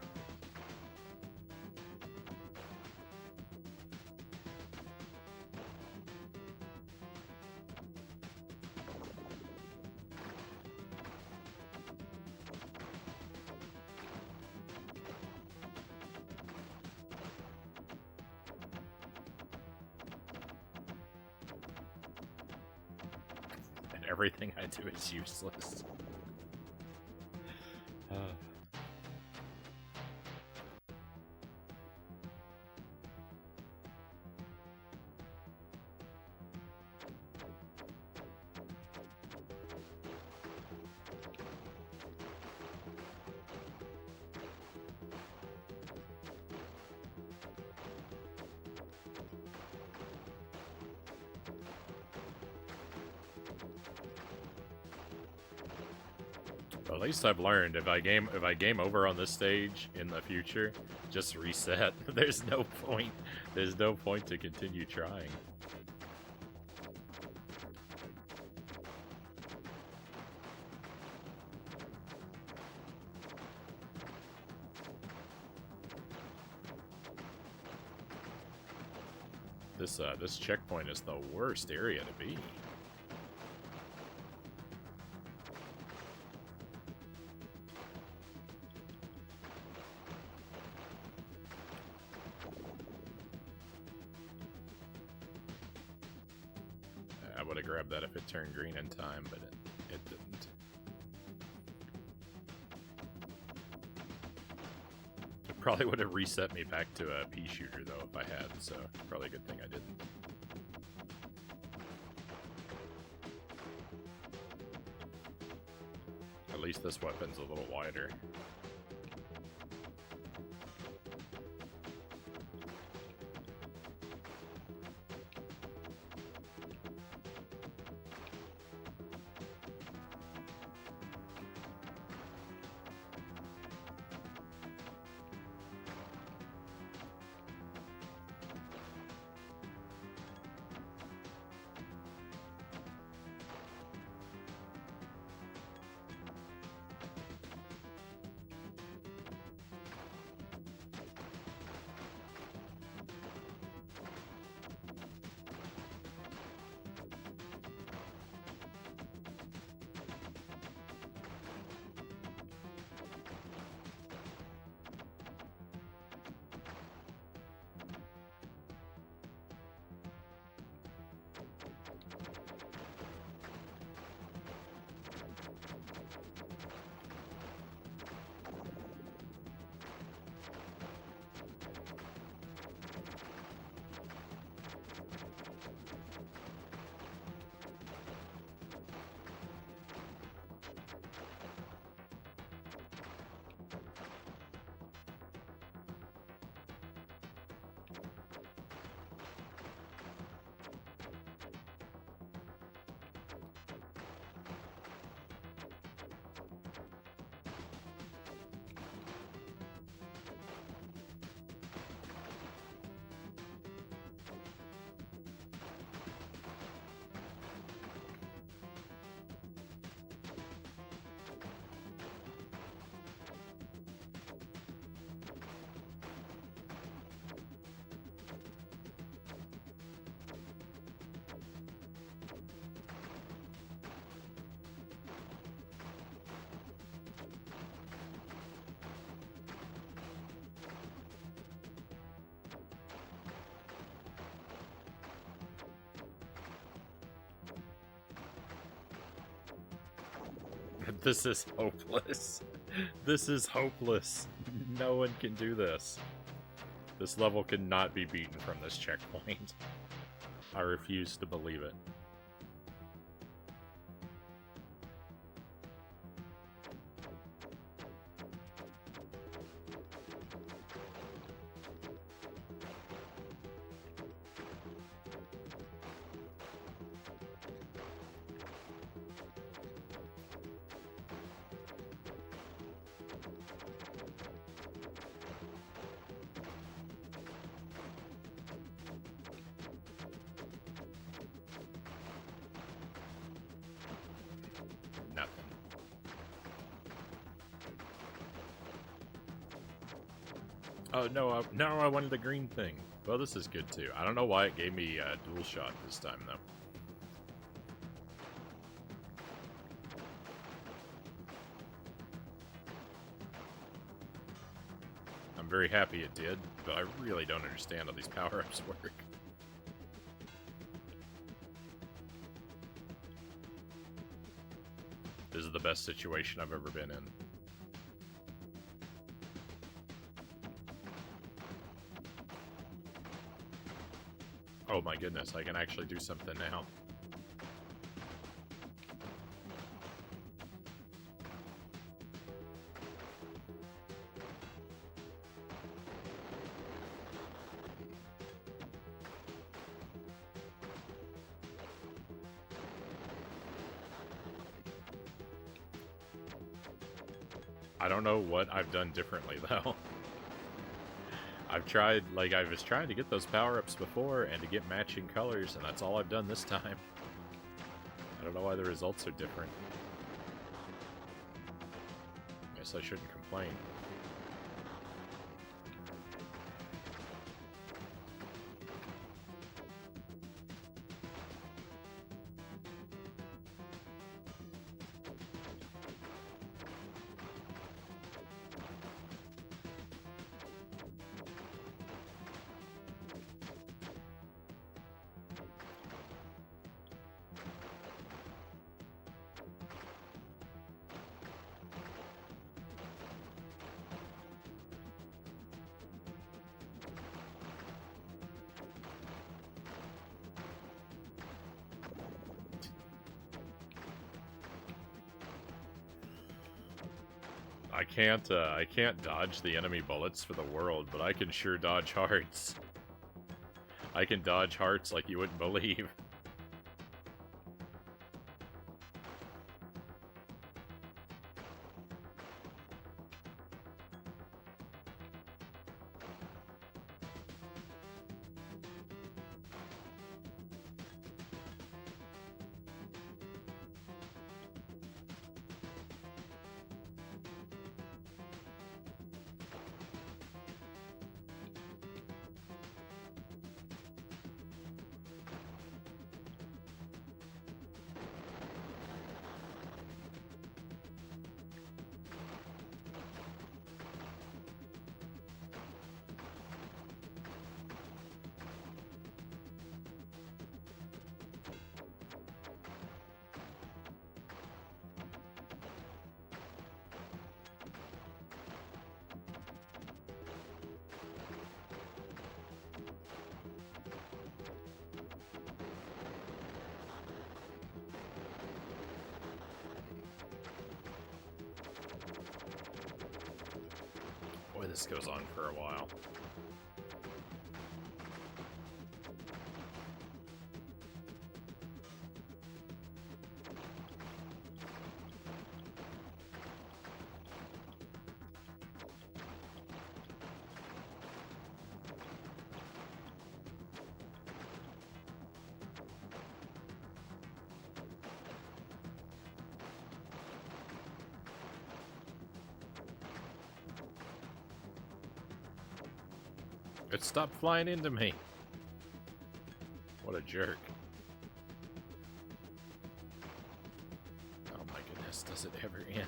Everything I do is useless. Well, at least I've learned if I game over on this stage in the future, just reset. There's no point. There's no point to continue trying. This checkpoint is the worst area to be. I would have grabbed that if it turned green in time, but it didn't. It probably would have reset me back to a pea shooter, though, if I had, so probably a good thing I didn't. At least this weapon's a little wider. This is hopeless. This is hopeless. No one can do this. This level cannot be beaten from this checkpoint. I refuse to believe it. Nothing. Oh, no, no, I wanted the green thing. Well, this is good, too. I don't know why it gave me a dual shot this time, though. I'm very happy it did, but I really don't understand how these power-ups work. This is the best situation I've ever been in. Oh my goodness, I can actually do something now. I don't know what I've done differently, though. I've tried, like, I was trying to get those power-ups before and to get matching colors, and that's all I've done this time. I don't know why the results are different. Guess I shouldn't complain. I can't dodge the enemy bullets for the world, but I can sure dodge hearts. I can dodge hearts like you wouldn't believe. Boy, this goes on for a while. It stopped flying into me. What a jerk. Oh my goodness, does it ever end?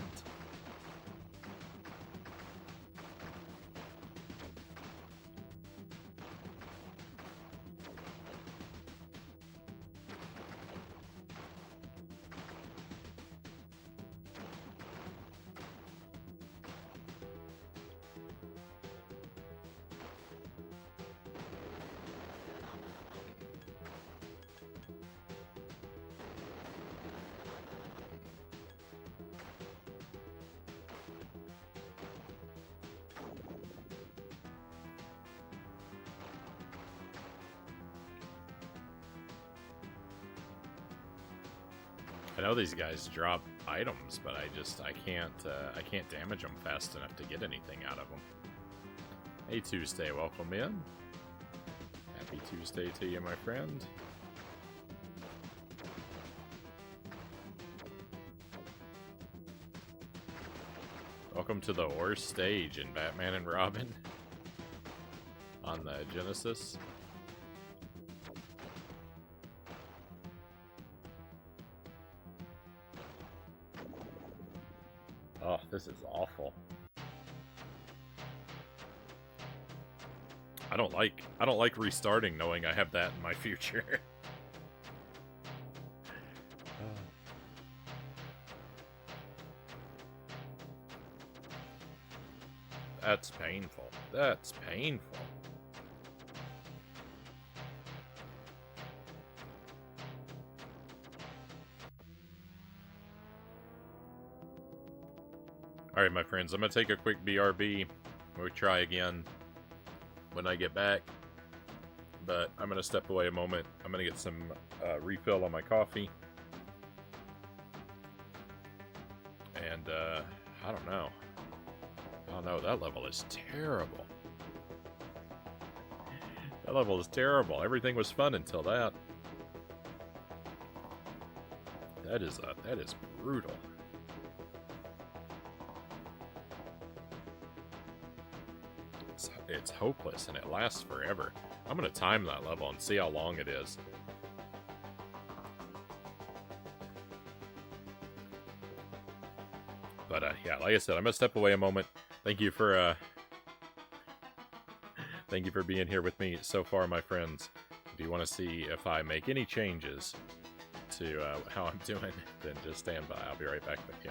I know these guys drop items, but I can't damage them fast enough to get anything out of them. Hey Tuesday, welcome in. Happy Tuesday to you, my friend. Welcome to the worst stage in Batman and Robin on the Genesis. Oh, this is awful. I don't like restarting knowing I have that in my future. That's painful. That's painful. Alright, my friends, I'm going to take a quick BRB. We'll try again when I get back. But I'm going to step away a moment. I'm going to get some refill on my coffee. And, I don't know. Oh no, that level is terrible. That level is terrible. Everything was fun until that. That is brutal. It's hopeless and it lasts forever. I'm gonna time that level and see how long it is. But yeah, like I said, I'm gonna step away a moment. Thank you for being here with me so far, my friends. If you want to see if I make any changes to how I'm doing, then just stand by. I'll be right back with you.